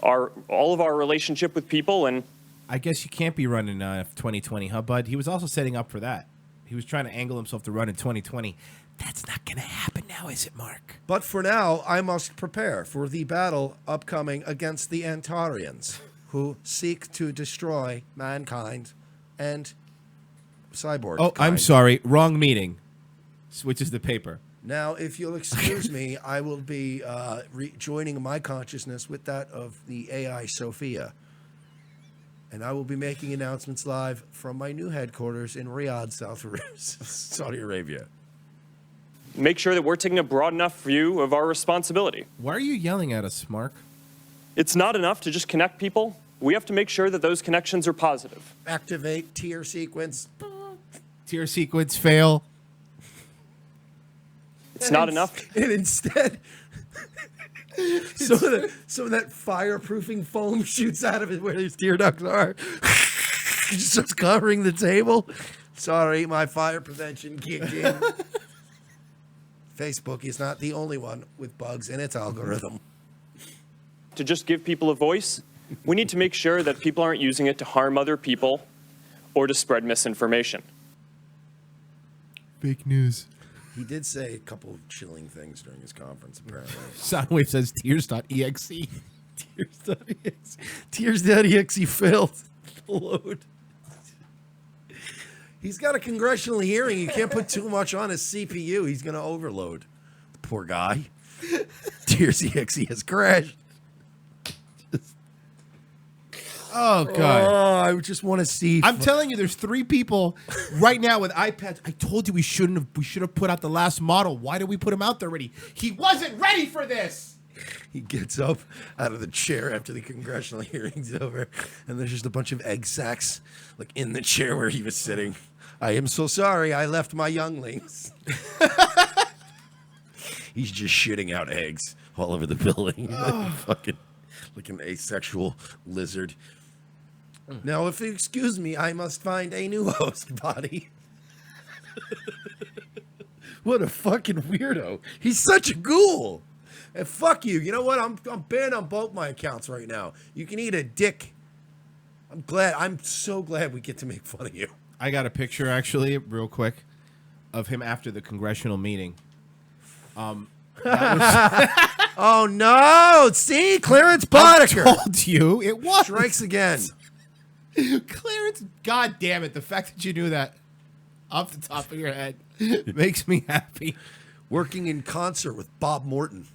all of our relationship with people, and I guess you can't be running 2020, huh, bud? He was also setting up for that. He was trying to angle himself to run in 2020. That's not going to happen now, is it, Mark? But for now, I must prepare for the battle upcoming against the Antarians, who seek to destroy mankind and cyborg. Oh, kind. I'm sorry. Wrong meeting. Switches the paper. Now, if you'll excuse me, I will be joining my consciousness with that of the AI Sophia. And I will be making announcements live from my new headquarters in Riyadh, Saudi Arabia. make sure that we're taking a broad enough view of our responsibility. Why are you yelling at us, Mark? It's not enough to just connect people. We have to make sure that those connections are positive. Activate tier sequence. Tier sequence fail. It's not enough. And instead, so that fireproofing foam shoots out of it where these tear ducts are. It just starts covering the table. Sorry, my fire prevention kicked in. Facebook is not the only one with bugs in its algorithm. To just give people a voice, we need to make sure that people aren't using it to harm other people or to spread misinformation. Fake news. He did say a couple of chilling things during his conference, apparently. Soundwave says Tears.EXE. Tears.EXE. Tears.EXE failed. Load. He's got a congressional hearing. You can't put too much on his CPU. He's going to overload. The poor guy. Tears.EXE has crashed. Oh, God. Oh, I just want to see. I'm telling you, there's 3 people right now with iPads. I told you we should have put out the last model. Why did we put him out there already? He wasn't ready for this. He gets up out of the chair after the congressional hearing's over, and there's just a bunch of egg sacks like in the chair where he was sitting. I am so sorry. I left my younglings. He's just shitting out eggs all over the building. Fucking like an asexual lizard. Now, if you excuse me, I must find a new host body. What a fucking weirdo. He's such a ghoul. And fuck you. You know what? I'm banned on both my accounts right now. You can eat a dick. I'm so glad we get to make fun of you. I got a picture, actually, real quick, of him after the congressional meeting. Oh, no. See? Clarence Boddicker. I told you it was. Strikes again. Clarence, God damn it. The fact that you knew that off the top of your head makes me happy. Working in concert with Bob Morton.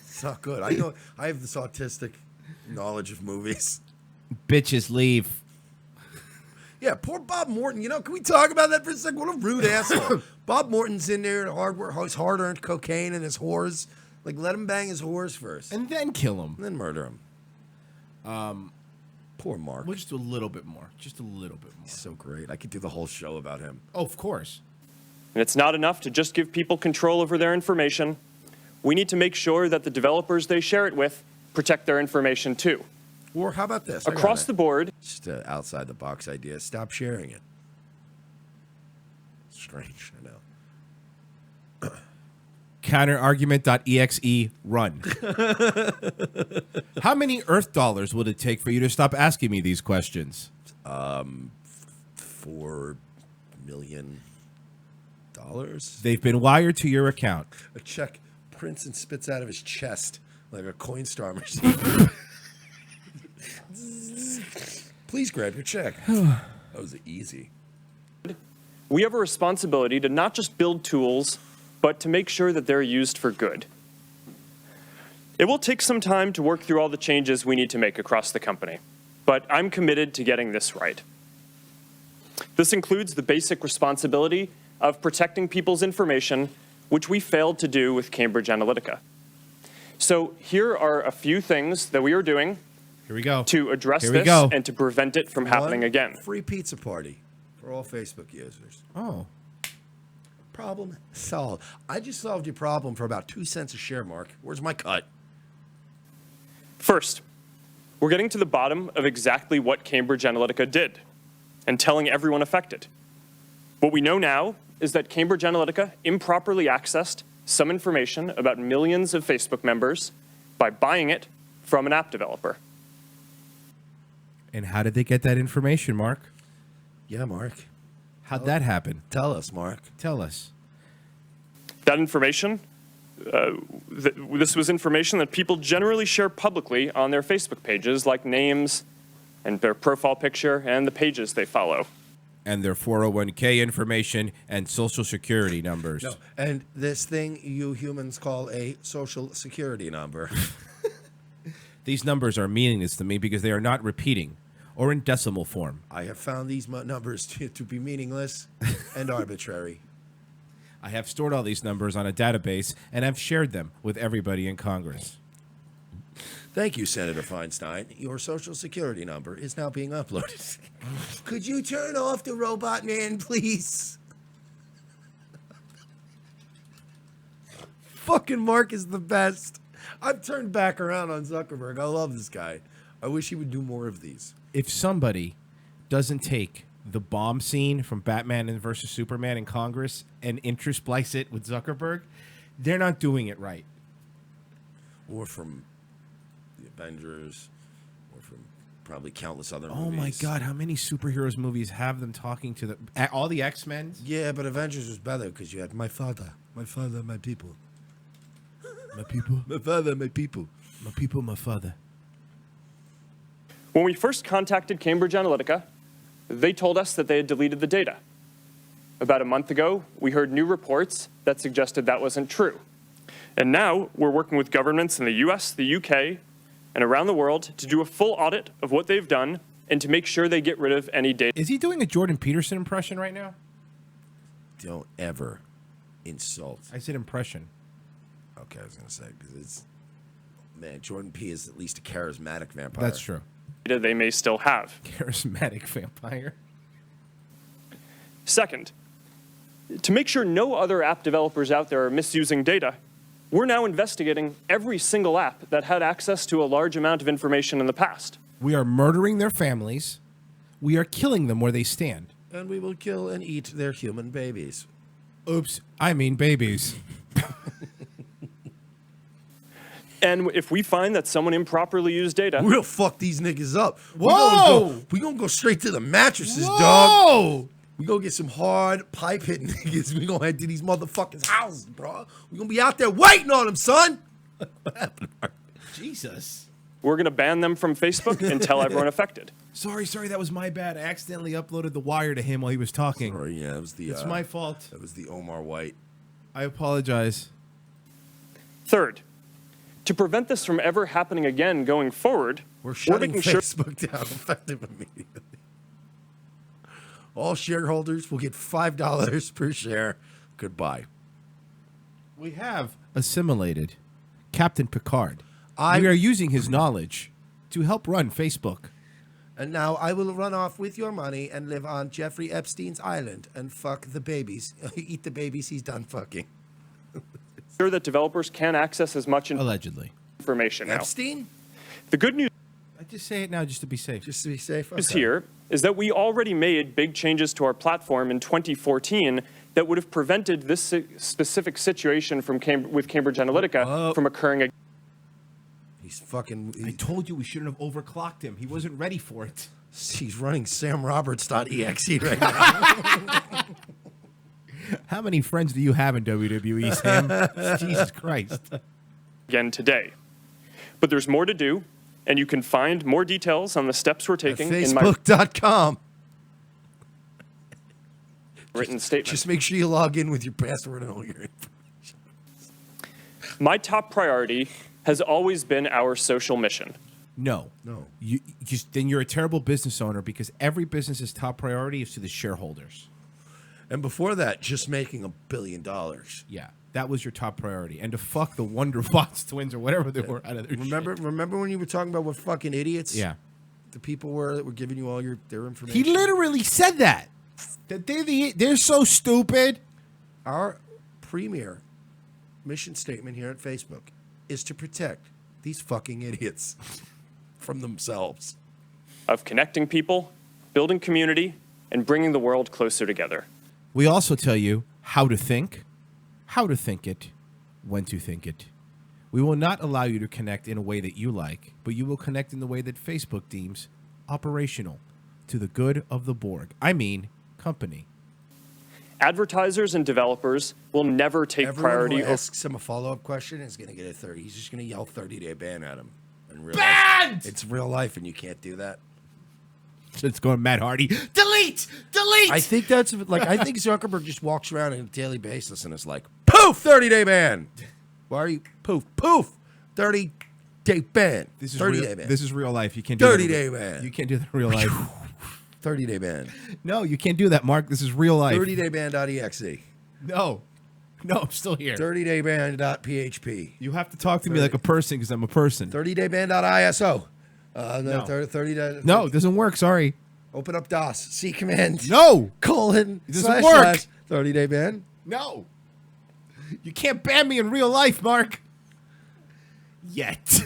It's not good. I know. I have this autistic knowledge of movies. Bitches leave. Yeah, poor Bob Morton. You know, can we talk about that for a second? What a rude asshole. Bob Morton's in there at his hard-earned cocaine and his whores. Like, let him bang his whores first. And then kill him. And then murder him. Poor Mark. We'll just do a little bit more. Just a little bit more. He's so great. I could do the whole show about him. Oh, of course. And it's not enough to just give people control over their information. We need to make sure that the developers they share it with protect their information too. Or how about this? Across the board. Just an outside the box idea. Stop sharing it. Strange, I know. Counterargument.exe run. How many Earth dollars would it take for you to stop asking me these questions? $4 million. They've been wired to your account. A check prints and spits out of his chest like a Coinstar machine. Please grab your check. That was easy. We have a responsibility to not just build tools, but to make sure that they're used for good. It will take some time to work through all the changes we need to make across the company, but I'm committed to getting this right. This includes the basic responsibility of protecting people's information, which we failed to do with Cambridge Analytica. So here are a few things that we are doing Here we go. to address Here we this go. and to prevent it from happening again. Free pizza party for all Facebook users. Oh. Problem solved. I just solved your problem for about 2 cents a share, Mark. Where's my cut? First, we're getting to the bottom of exactly what Cambridge Analytica did and telling everyone affected. What we know now is that Cambridge Analytica improperly accessed some information about millions of Facebook members by buying it from an app developer. And how did they get that information, Mark? Yeah, Mark. How'd that happen? Tell us, Mark. Tell us. That information, this was information that people generally share publicly on their Facebook pages, like names and their profile picture and the pages they follow. And their 401k information and social security numbers. No, and this thing you humans call a social security number. These numbers are meaningless to me because they are not repeating or in decimal form. I have found these numbers to be meaningless and arbitrary. I have stored all these numbers on a database, and I've shared them with everybody in Congress. Thank you, Senator Feinstein. Your social security number is now being uploaded. Could you turn off the robot man, please? Fucking Mark is the best. I've turned back around on Zukerberg. I love this guy. I wish he would do more of these. If somebody doesn't take the bomb scene from Batman versus Superman in Congress and intersplice it with Zuckerberg, they're not doing it right. Or from the Avengers, or from probably countless other Oh movies. my God, how many superheroes movies have them talking to all the X-Men? Yeah, but Avengers was better because you had my father, my people. My people, My father, my people. my people, my father. When we first contacted Cambridge Analytica, they told us that they had deleted the data. About a month ago, we heard new reports that suggested that wasn't true. And now we're working with governments in the US, the UK, and around the world to do a full audit of what they've done and to make sure they get rid of any data. Is he doing a Jordan Peterson impression right now? Don't ever insult. I said impression. Okay, I was going to say, because it's... Man, Jordan P. is at least a charismatic vampire. That's true. They may still have. Charismatic vampire. Second, to make sure no other app developers out there are misusing data, we're now investigating every single app that had access to a large amount of information in the past. We are murdering their families. We are killing them where they stand. And we will kill and eat their human babies. Oops, I mean babies. And if we find that someone improperly used data, We'll fuck these niggas up. Whoa! We gonna go straight to the mattresses, dog. Whoa! We gonna get some hard pipe hitting niggas. We gonna head to these motherfuckers' houses, bro. We gonna be out there waiting on them, son. Jesus. we're going to ban them from Facebook and tell everyone affected. Sorry, that was my bad. I accidentally uploaded the wire to him while he was talking. Sorry, yeah, it was the. It's my fault. That was the Omar White. I apologize. Third, to prevent this from ever happening again going forward, We're shutting making sure Facebook down effective immediately. All shareholders will get $5 per share. Goodbye. We have assimilated Captain Picard. We are using his knowledge to help run Facebook. And now I will run off with your money and live on Jeffrey Epstein's island and fuck the babies. Eat the babies he's done fucking. Sure that developers can access as much Allegedly. information now. Epstein? The good news I just say it now just to be safe. Just to be safe. here is that we already made big changes to our platform in 2014 that would have prevented this specific situation from with Cambridge Analytica from occurring again. He's fucking... I told you we shouldn't have overclocked him. He wasn't ready for it. He's running SamRoberts.exe right now. How many friends do you have in WWE, Sam? Jesus Christ. Again today. But there's more to do, and you can find more details on the steps we're taking in my Facebook.com. written statement. Just make sure you log in with your password and all your information. My top priority has always been our social mission. No. Then you're a terrible business owner because every business's top priority is to the shareholders. And before that, just making $1 billion. Yeah, that was your top priority. And to fuck the Wonderbots twins or whatever they were out of their Remember when you were talking about what fucking idiots Yeah. the people were that were giving you all their information? He literally said that. That they're so stupid. Our premier mission statement here at Facebook is to protect these fucking idiots from themselves. Of connecting people, building community, and bringing the world closer together. We also tell you how to think it, when to think it. We will not allow you to connect in a way that you like, but you will connect in the way that Facebook deems operational to the good of the Borg. I mean, company. Advertisers and developers will never take Everyone priority who over asks him a follow-up question is going to get a 30. He's just going to yell 30-day ban at him. In real Banned! life. It's real life, and you can't do that. So it's going Matt Hardy. Delete! I think that's like I think Zukerberg just walks around on a daily basis and is like, poof, 30-day ban. Why are you poof 30-day ban? This is 30-day ban. This is real life. You can't do 30-day ban. You can't do that in real life. 30-day ban. No, you can't do that, Mark. This is real life. 30-day ban.exe. No, I'm still here. 30-day ban.php. You have to talk to me like a person because I'm a person. 30-day ban.iso. No. 30 day. No, it doesn't work. Sorry. Open up DOS. C command. No. Colon. It doesn't work. 30-day ban. No. You can't ban me in real life, Mark. Yet.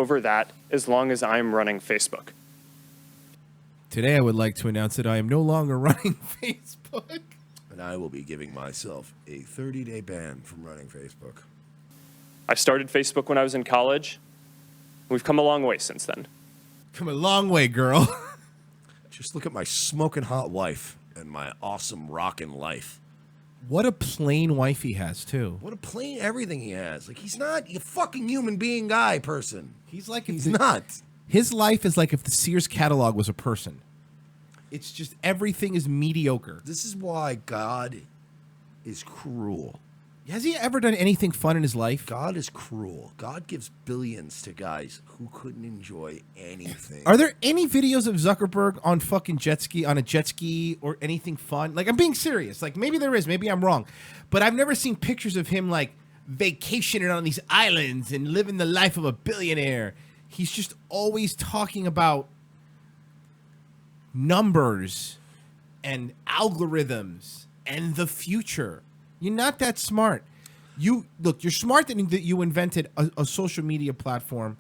over that as long as I'm running Facebook. Today, I would like to announce that I am no longer running Facebook. And I will be giving myself a 30-day ban from running Facebook. I started Facebook when I was in college. We've come a long way since then. Come a long way, girl. Just look at my smoking hot wife and my awesome rockin' life. What a plain wife he has, too. What a plain everything he has. Like, he's not a fucking human being guy person. He's like, He's not. His life is like if the Sears catalog was a person. It's just everything is mediocre. This is why God is cruel. Has he ever done anything fun in his life? God is cruel. God gives billions to guys who couldn't enjoy anything. Are there any videos of Zuckerberg on fucking on a jet ski or anything fun? Like, I'm being serious. Like, maybe there is. Maybe I'm wrong. But I've never seen pictures of him, like, vacationing on these islands and living the life of a billionaire. He's just always talking about numbers and algorithms and the future. You're not that smart. You're smart that you invented a social media platform.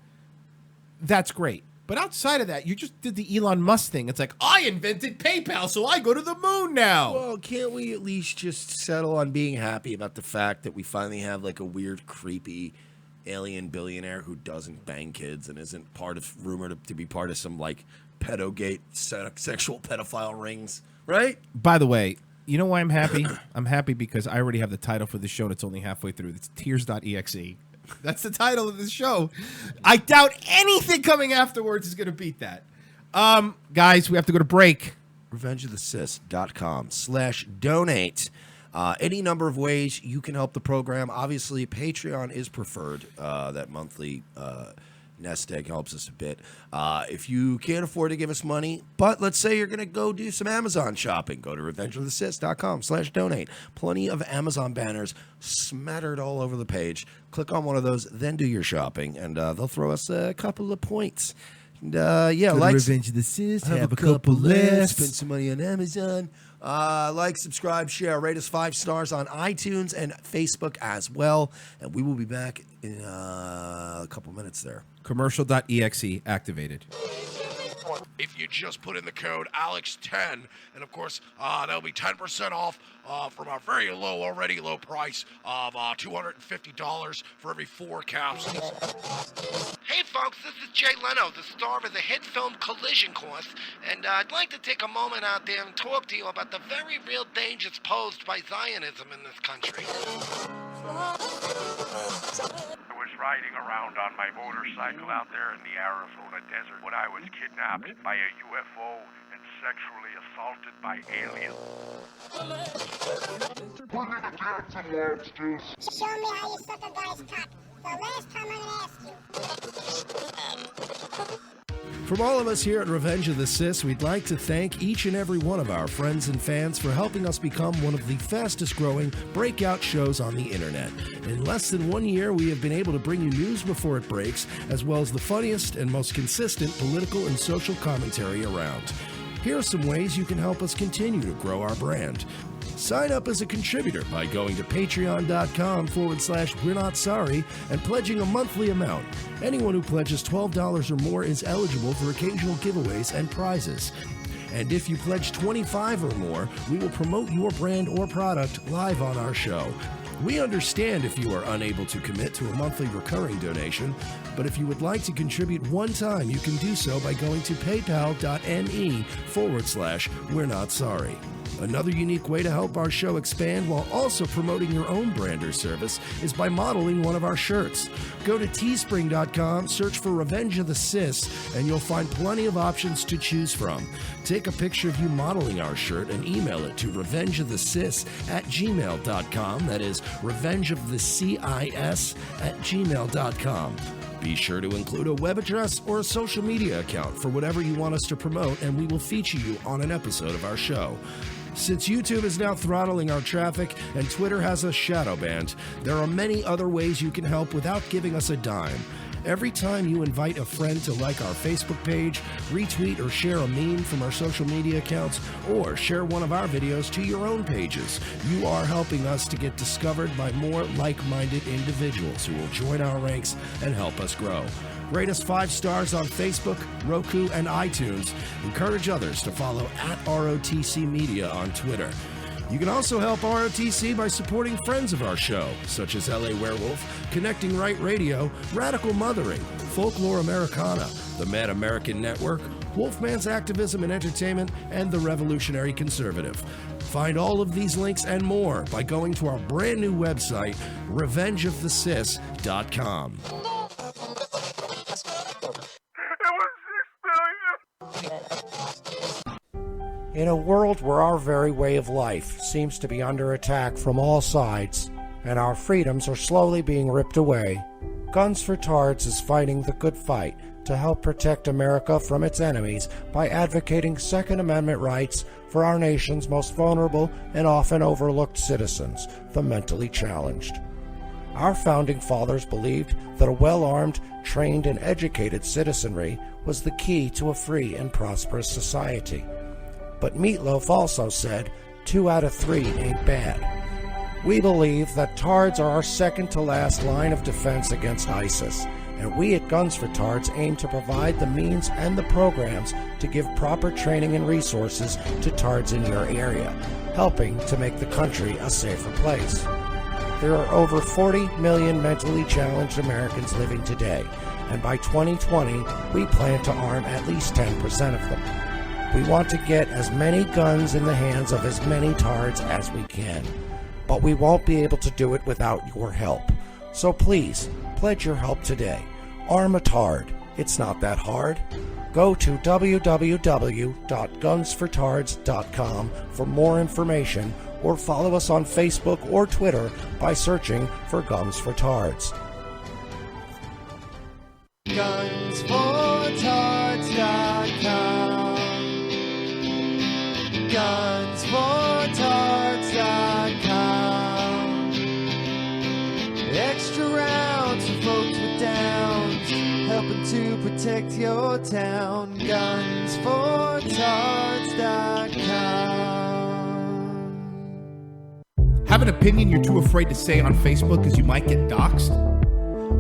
That's great. But outside of that, you just did the Elon Musk thing. It's like, I invented PayPal, so I go to the moon now. Well, can't we at least just settle on being happy about the fact that we finally have like a weird, creepy alien billionaire who doesn't bang kids and isn't rumored to be part of some like pedogate sexual pedophile rings, right? By the way, you know why I'm happy? I'm happy because I already have the title for the show and it's only halfway through. It's Tears.EXE. That's the title of the show. I doubt anything coming afterwards is going to beat that. Guys, we have to go to break. RevengeOfTheSys.com/donate. Any number of ways you can help the program. Obviously, Patreon is preferred. That monthly, nest egg helps us a bit. If you can't afford to give us money, but let's say you're going to go do some Amazon shopping, go to revengeofthesis.com/donate. Plenty of Amazon banners smattered all over the page. Click on one of those, then do your shopping, and they'll throw us a couple of points. And, like Revenge of the Sis, have a couple less. Spend some money on Amazon. Like, subscribe, share, rate us 5 stars on iTunes and Facebook as well. And we will be back in a couple minutes there. Commercial.exe activated. If you just put in the code Alex10, and of course, that'll be 10% off from our very already low price of $250 for every 4 capsules. Hey folks, this is Jay Leno, the star of the hit film Collision Course, and I'd like to take a moment out there and talk to you about the very real dangers posed by Zionism in this country. I was riding around on my motorcycle out there in the Arizona desert when I was kidnapped by a UFO and sexually assaulted by aliens. Show me how you suck a guy's cock. The last time I'm gonna ask you. From all of us here at Revenge of the Sis, we'd like to thank each and every one of our friends and fans for helping us become one of the fastest growing breakout shows on the internet. In less than 1 year, we have been able to bring you news before it breaks, as well as the funniest and most consistent political and social commentary around. Here are some ways you can help us continue to grow our brand. Sign up as a contributor by going to patreon.com/We're Not Sorry and pledging a monthly amount. Anyone who pledges $12 or more is eligible for occasional giveaways and prizes. And if you pledge $25 or more, we will promote your brand or product live on our show. We understand if you are unable to commit to a monthly recurring donation, but if you would like to contribute one time, you can do so by going to paypal.me/We're Not Sorry. Another unique way to help our show expand while also promoting your own brand or service is by modeling one of our shirts. Go to teespring.com, search for Revenge of the Sis, and you'll find plenty of options to choose from. Take a picture of you modeling our shirt and email it to revengeofthesis@gmail.com. That is revengeofthecis@gmail.com. Be sure to include a web address or a social media account for whatever you want us to promote, and we will feature you on an episode of our show. Since YouTube is now throttling our traffic and Twitter has us shadow banned, there are many other ways you can help without giving us a dime. Every time you invite a friend to like our Facebook page, retweet or share a meme from our social media accounts, or share one of our videos to your own pages, you are helping us to get discovered by more like-minded individuals who will join our ranks and help us grow. Rate us 5 stars on Facebook, Roku, and iTunes. Encourage others to follow @ROTC Media on Twitter. You can also help ROTC by supporting friends of our show, such as LA Werewolf, Connecting Right Radio, Radical Mothering, Folklore Americana, the Mad American Network, Wolfman's Activism and Entertainment, and the Revolutionary Conservative. Find all of these links and more by going to our brand new website, revengeofthesis.com. In a world where our very way of life seems to be under attack from all sides, and our freedoms are slowly being ripped away, Guns for Tards is fighting the good fight to help protect America from its enemies by advocating Second Amendment rights for our nation's most vulnerable and often overlooked citizens, the mentally challenged. Our founding fathers believed that a well-armed, trained, and educated citizenry was the key to a free and prosperous society. But Meatloaf also said 2 out of 3 ain't bad. We believe that Tards are our second-to-last line of defense against ISIS, and we at Guns for Tards aim to provide the means and the programs to give proper training and resources to Tards in your area, helping to make the country a safer place. There are over 40 million mentally challenged Americans living today, and by 2020, we plan to arm at least 10% of them. We want to get as many guns in the hands of as many Tards as we can, but we won't be able to do it without your help. So please, pledge your help today. Arm a Tard. It's not that hard. Go to www.gunsfortards.com for more information, or follow us on Facebook or Twitter by searching for Guns for Tards. Gunsfortarts.com. Gunsfortarts.com. Extra rounds for folks with downs, helping to protect your town. Gunsfortarts.com. Have an opinion you're too afraid to say on Facebook because you might get doxxed?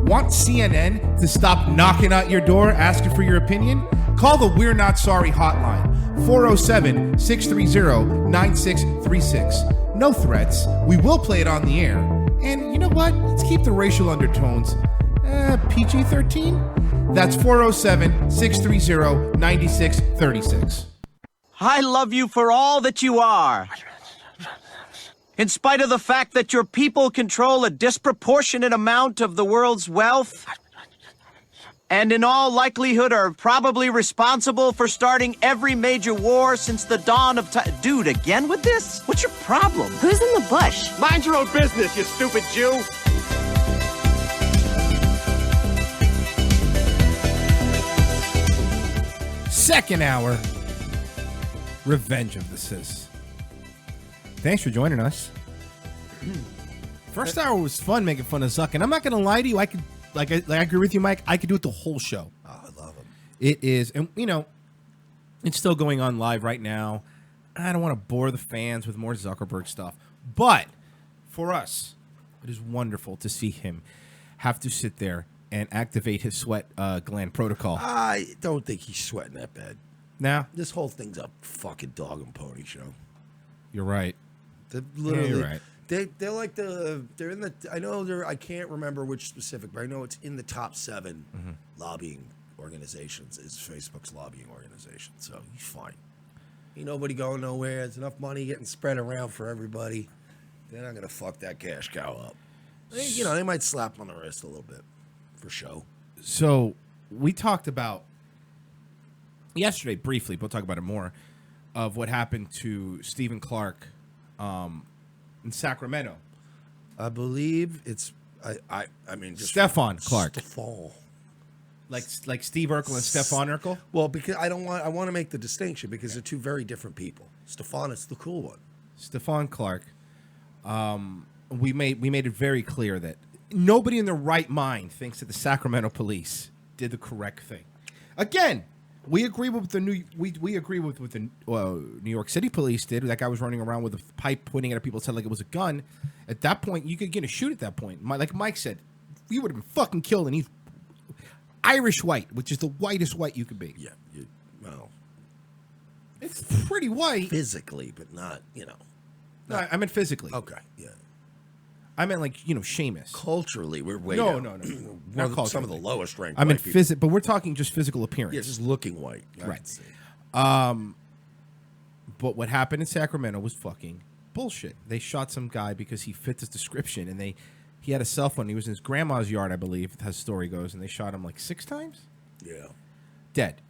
Want CNN to stop knocking out your door asking for your opinion? Call the We're Not Sorry hotline, 407-630-9636. No threats. We will play it on the air. And you know what? Let's keep the racial undertones PG-13. That's 407-630-9636. I love you for all that you are. In spite of the fact that your people control a disproportionate amount of the world's wealth, and in all likelihood are probably responsible for starting every major war since the dawn of time. Dude, again with this? What's your problem? Who's in the bush? Mind your own business, you stupid Jew! Second hour, Revenge of the Cis. Thanks for joining us. First hour was fun making fun of Zuck, and I'm not going to lie to you. I could, I agree with you, Mike. I could do it the whole show. Oh, I love him. It is, and you know, it's still going on live right now. I don't want to bore the fans with more Zuckerberg stuff, but for us, it is wonderful to see him have to sit there and activate his sweat gland protocol. I don't think he's sweating that bad. Now, this whole thing's a fucking dog and pony show. You're right. They're literally, you're right. They're like they're in the, I know they're, I can't remember which specific, but I know it's in the top 7 lobbying organizations. Is Facebook's lobbying organization, so he's fine. Ain't nobody going nowhere. There's enough money getting spread around for everybody. They're not gonna fuck that cash cow up. You know, they might slap him on the wrist a little bit for show. So we talked about yesterday briefly, but we'll talk about it more, of what happened to Stephon Clark in Sacramento. I believe it's I mean just Stephon Clark. Stephon. Like Steve Urkel and Stephon Urkel? Well, because I want to make the distinction because they're two very different people. Stephon is the cool one. Stephon Clark. We made it very clear that nobody in their right mind thinks that the Sacramento police did the correct thing. Again, we agree with the we agree with what the New York City police did. That guy was running around with a pipe pointing at people's head like it was a gun. At that point, you could get a shoot at that point. Like Mike said, we would have been fucking killed, and he's Irish white, which is the whitest white you could be. Yeah, well, it's pretty white physically, but not, you know. No, I meant physically. Okay, yeah. I meant like, you know, Seamus. Culturally, we're way no. Not culturally. Some of the lowest ranked. I meant but we're talking just physical appearance. Yeah, just looking white. Right. But what happened in Sacramento was fucking bullshit. They shot some guy because he fit this description, and he had a cell phone. He was in his grandma's yard, I believe, as the story goes, and they shot him like 6 times. Yeah. Dead.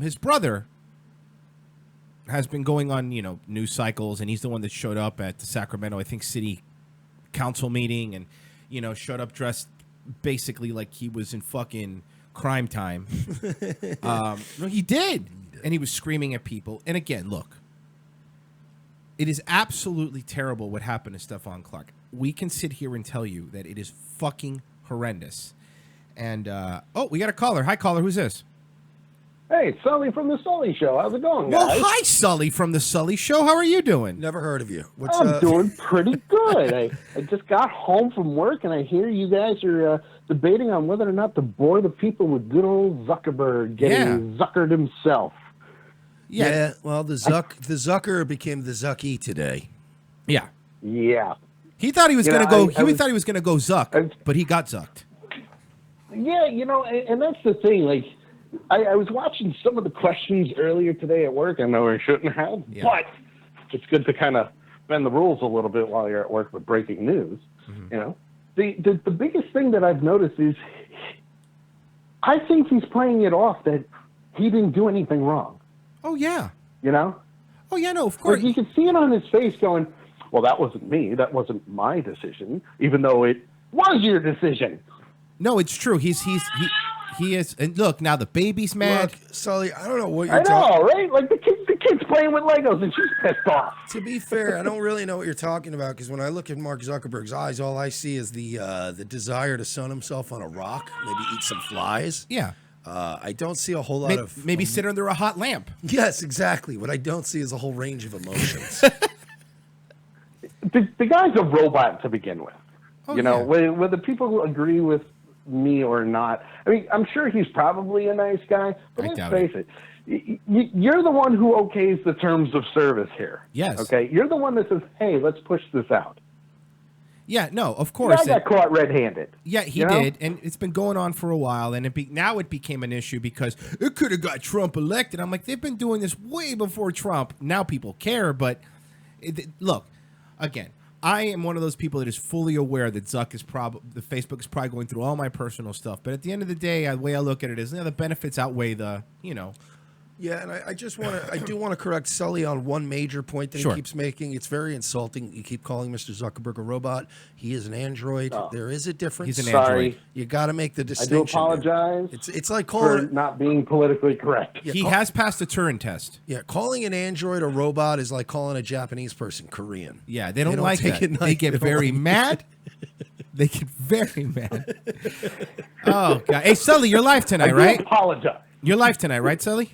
His brother has been going on, you know, news cycles, and he's the one that showed up at the Sacramento, I think, city council meeting, and, you know, showed up dressed basically like he was in fucking crime time. No, he did. And he was screaming at people. And again, look, it is absolutely terrible what happened to Stephon Clark. We can sit here and tell you that it is fucking horrendous. And, we got a caller. Hi, caller. Who's this? Hey, Sully from the Sully Show. How's it going, guys? Well, hi, Sully from the Sully Show. How are you doing? Never heard of you. I'm doing pretty good. I just got home from work, and I hear you guys are debating on whether or not to bore the people with good old Zuckerberg getting Zuckered himself. Yeah, well, the Zucker became the Zucky today. Yeah. Yeah. He thought he was going to go. He thought he was going to go Zuck, but he got Zucked. Yeah, you know, and that's the thing. Like, I was watching some of the questions earlier today at work. I know I shouldn't have, but it's good to kind of bend the rules a little bit while you're at work with breaking news. Mm-hmm. You know, the biggest thing that I've noticed is I think he's playing it off that he didn't do anything wrong. Oh yeah. You know? Oh yeah, no, of course. Like, you can see it on his face going, well, that wasn't me. That wasn't my decision, even though it was your decision. No, it's true. He is. And look, now the baby's mad. Look, Sully, I don't know what you're I talking. know, right? Like the kid's playing with Legos and she's pissed off. To be fair, I don't really know what you're talking about because when I look at Mark Zuckerberg's eyes, all I see is the desire to sun himself on a rock, maybe eat some flies. Yeah. I don't see a whole lot of maybe sit under a hot lamp. Yes, exactly. What I don't see is a whole range of emotions. The guy's a robot to begin with. Oh, you know, yeah. whether people agree with me or not. I mean, I'm sure he's probably a nice guy, but let's face it. You're the one who okays the terms of service here. Yes. Okay? You're the one that says, hey, let's push this out. Yeah, no, of course. I got caught red-handed. Yeah, he did, and it's been going on for a while, and now it became an issue because it could have got Trump elected. I'm like, they've been doing this way before Trump. Now people care, but look, again, I am one of those people that is fully aware that Facebook is probably going through all my personal stuff. But at the end of the day, the way I look at it is, the benefits outweigh the, Yeah, and I do want to correct Sully on one major point that Sure. he keeps making. It's very insulting. You keep calling Mr. Zuckerberg a robot. He is an android. There is a difference. He's an android. You got to make the I distinction. do apologize. It's like for calling not being politically correct. He has passed the Turing test. Yeah, calling an android a robot is like calling a Japanese person Korean. Yeah, they don't like take that. it They nice. get They don't very like it. mad. They get very mad. Oh, God. Hey, Sully, you're live tonight, I right? do apologize. You're live tonight, right, Sully?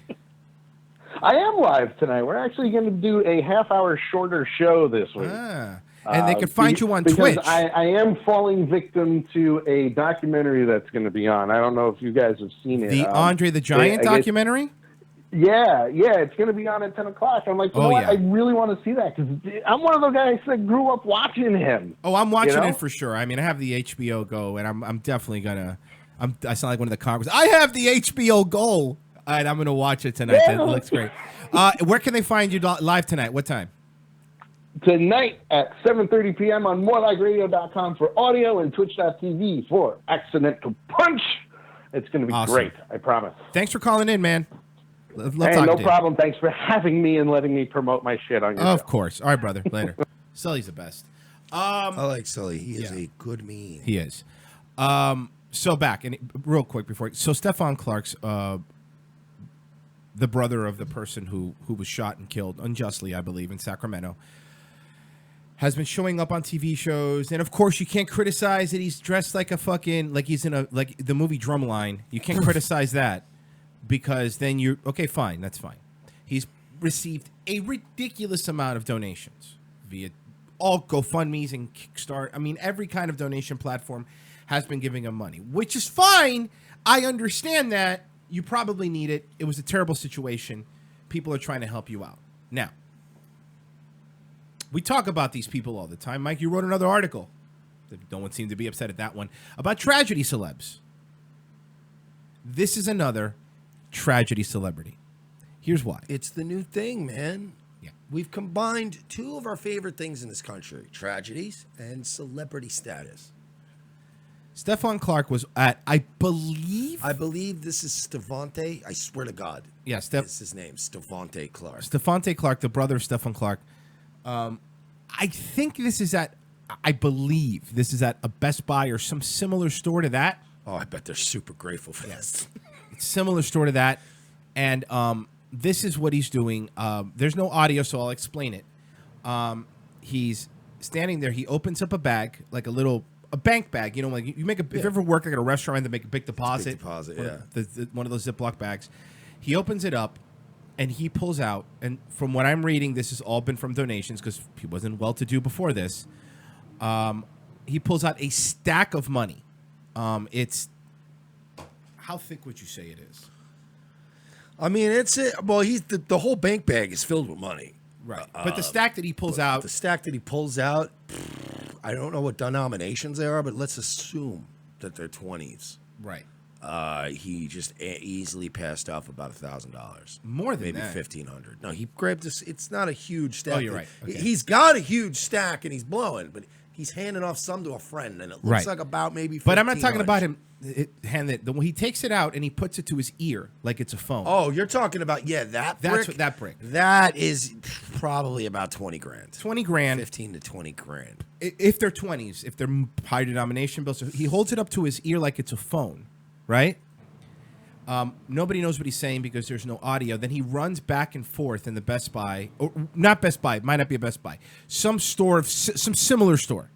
I am live tonight. We're actually going to do a half-hour shorter show this week. And they can find you on because Twitch. I am falling victim to a documentary that's going to be on. I don't know if you guys have seen it. The Andre the Giant I guess- documentary? Yeah, it's going to be on at 10 o'clock. I'm like, you know what? yeah. I really want to see that because I'm one of those guys that grew up watching him. Oh, I'm watching You know? it for sure. I mean, I have the HBO Go, and I'm definitely gonna. I sound like one of the Congress. I have the HBO Go, and I'm gonna watch it tonight. Yeah. That looks great. Where can they find you live tonight? What time? Tonight at 7:30 p.m. on morelikeradio.com for audio and twitch.tv for Accidental Punch. It's going to be Awesome. great, I promise. Thanks for calling in, man. Love Hey, talking no to you. problem. Thanks for having me and letting me promote my shit on your Of show. course. All right, brother. Later. Sully's the best. I like Sully. He is a good meme. He is. So back and real quick before. So Stephon Clark's the brother of the person who was shot and killed unjustly, I believe, in Sacramento, has been showing up on TV shows, and of course you can't criticize that he's dressed like a fucking he's in the movie Drumline. You can't criticize that because then you're okay. Fine, that's fine. He's received a ridiculous amount of donations via all GoFundMe's and Kickstart. I mean, every kind of donation platform has been giving him money, which is fine. I understand that. You probably need it. It was a terrible situation. People are trying to help you out. Now, we talk about these people all the time. Mike, you wrote another article. No one seemed to be upset at that one. About tragedy celebs. This is another tragedy celebrity. Here's why. It's the new thing, man. Yeah. We've combined two of our favorite things in this country, tragedies and celebrity status. Stephon Clark was at, I believe this is Stevante. I swear to God. Yeah, That's his name, Stevante Clark. Stephon Clark, the brother of Stephon Clark. I think this is I believe this is at a Best Buy or some similar store to that. Oh, I bet they're super grateful for this. It's similar store to that. And this is what he's doing. There's no audio, so I'll explain it. He's standing there. He opens up a bag, like a bank bag. You know, like you make if you ever work like at a restaurant and make a big deposit. Big deposit, one of those Ziploc bags. He opens it up, and he pulls out. And from what I'm reading, this has all been from donations because he wasn't well-to-do before this. He pulls out a stack of money. It's how thick would you say it is? I mean, he's the whole bank bag is filled with money. Right. But the stack that he pulls out. The stack that he pulls out, I don't know what denominations they are, but let's assume that they're 20s. Right. He just easily passed off about $1,000. More than maybe that. $1,500. No, he grabbed this. It's not a huge stack. Oh, you're right. Okay. He's got a huge stack and he's blowing, but he's handing off some to a friend, and it looks like about maybe. But I'm not talking $1,500. about him. He takes it out and he puts it to his ear like it's a phone. Oh, you're talking about That's brick? what that brick. That is probably about 20 grand. 20 grand. 15 to 20 grand. If they're 20s, if they're high denomination bills. So he holds it up to his ear like it's a phone, right? Nobody knows what he's saying because there's no audio. Then he runs back and forth in the Best Buy, or not Best Buy, might not be a Best Buy, some store, some similar store.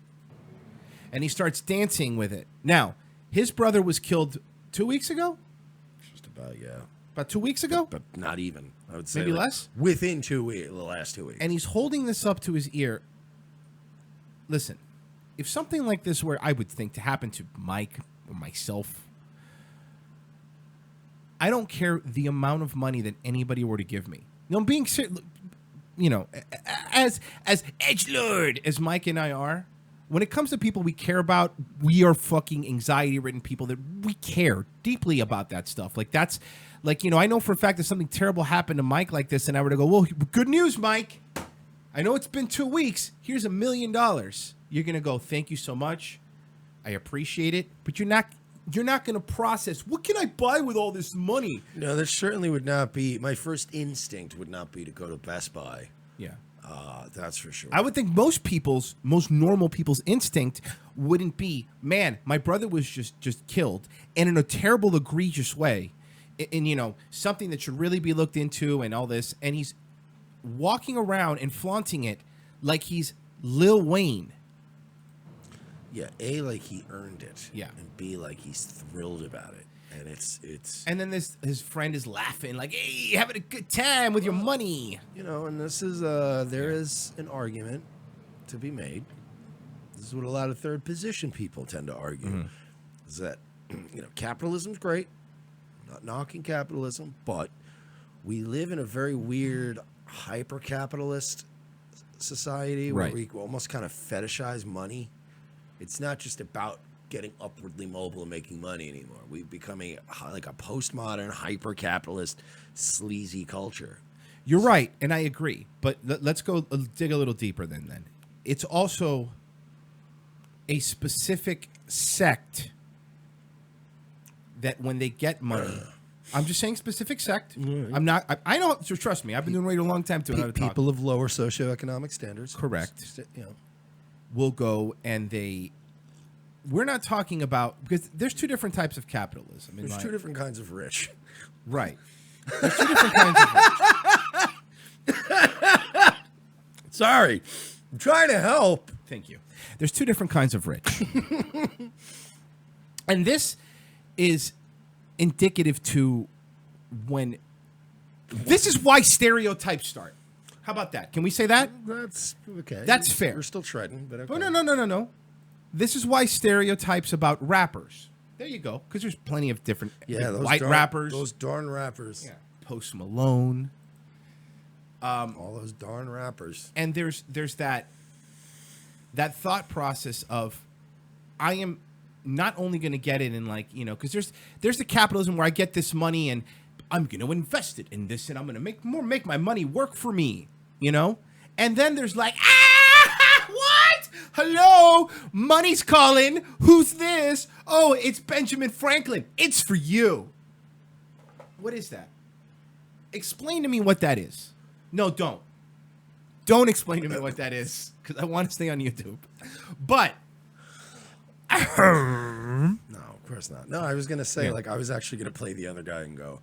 And he starts dancing with it. Now, his brother was killed 2 weeks ago? Just about, yeah. About 2 weeks ago? But not even. I would say Maybe like less? Within 2 weeks, the last 2 weeks. And he's holding this up to his ear. Listen, if something like this were, I would think, to happen to Mike or myself, I don't care the amount of money that anybody were to give me. You know, being, you know, as edgelord as Mike and I are, when it comes to people we care about, we are fucking anxiety-ridden people that we care deeply about that stuff. Like, that's, like, you know, I know for a fact that something terrible happened to Mike like this, and I were to go, well, good news, Mike. I know it's been 2 weeks. Here's $1 million. You're going to go, thank you so much. I appreciate it. But you're not going to process, what can I buy with all this money? No, that certainly would not be, my first instinct would not be to go to Best Buy. Yeah. That's for sure. I would think most normal people's instinct wouldn't be, man, my brother was just killed, and in a terrible, egregious way, in you know, something that should really be looked into and all this, and he's walking around and flaunting it like he's Lil Wayne. Yeah, A, like he earned it. Yeah. And B, like he's thrilled about it. And it's and then his friend is laughing like, hey, having a good time with your money. You know, and this is there is an argument to be made. This is what a lot of third position people tend to argue. Is that, you know, capitalism's great. I'm not knocking capitalism, but we live in a very weird hyper-capitalist society where we almost kind of fetishize money. It's not just about getting upwardly mobile and making money anymore. We've become like a postmodern, hyper-capitalist, sleazy culture. You're right, and I agree. But let's go dig a little deeper then. It's also a specific sect that when they get money, I'm just saying specific sect. I'm not. I know. So trust me. I've been doing radio a long time too. People of lower socioeconomic standards. Correct. You know, will go and they. We're not talking about, because there's two different types of capitalism. There's two different kinds of rich. Right. There's two different kinds of rich. Sorry. I'm trying to help. Thank you. There's two different kinds of rich. And this is indicative to when... This is why stereotypes start. How about that? Can we say that? That's okay. That's fair. We're still treading, but okay. Oh, no. This is why stereotypes about rappers. There you go. Because there's plenty of different those white rappers. Those darn rappers. Yeah. Post Malone. All those darn rappers. And there's that thought process of, I am not only going to get it in, like, you know, because there's the capitalism where I get this money and I'm going to invest it in this and I'm going to make my money work for me, you know? And then there's like, what? Hello? Money's calling. Who's this? Oh, it's Benjamin Franklin. It's for you. What is that? Explain to me what that is. No, don't. Don't explain to me what that is, because I want to stay on YouTube. But... No, of course not. No, I was going to say, like, I was actually going to play the other guy and go,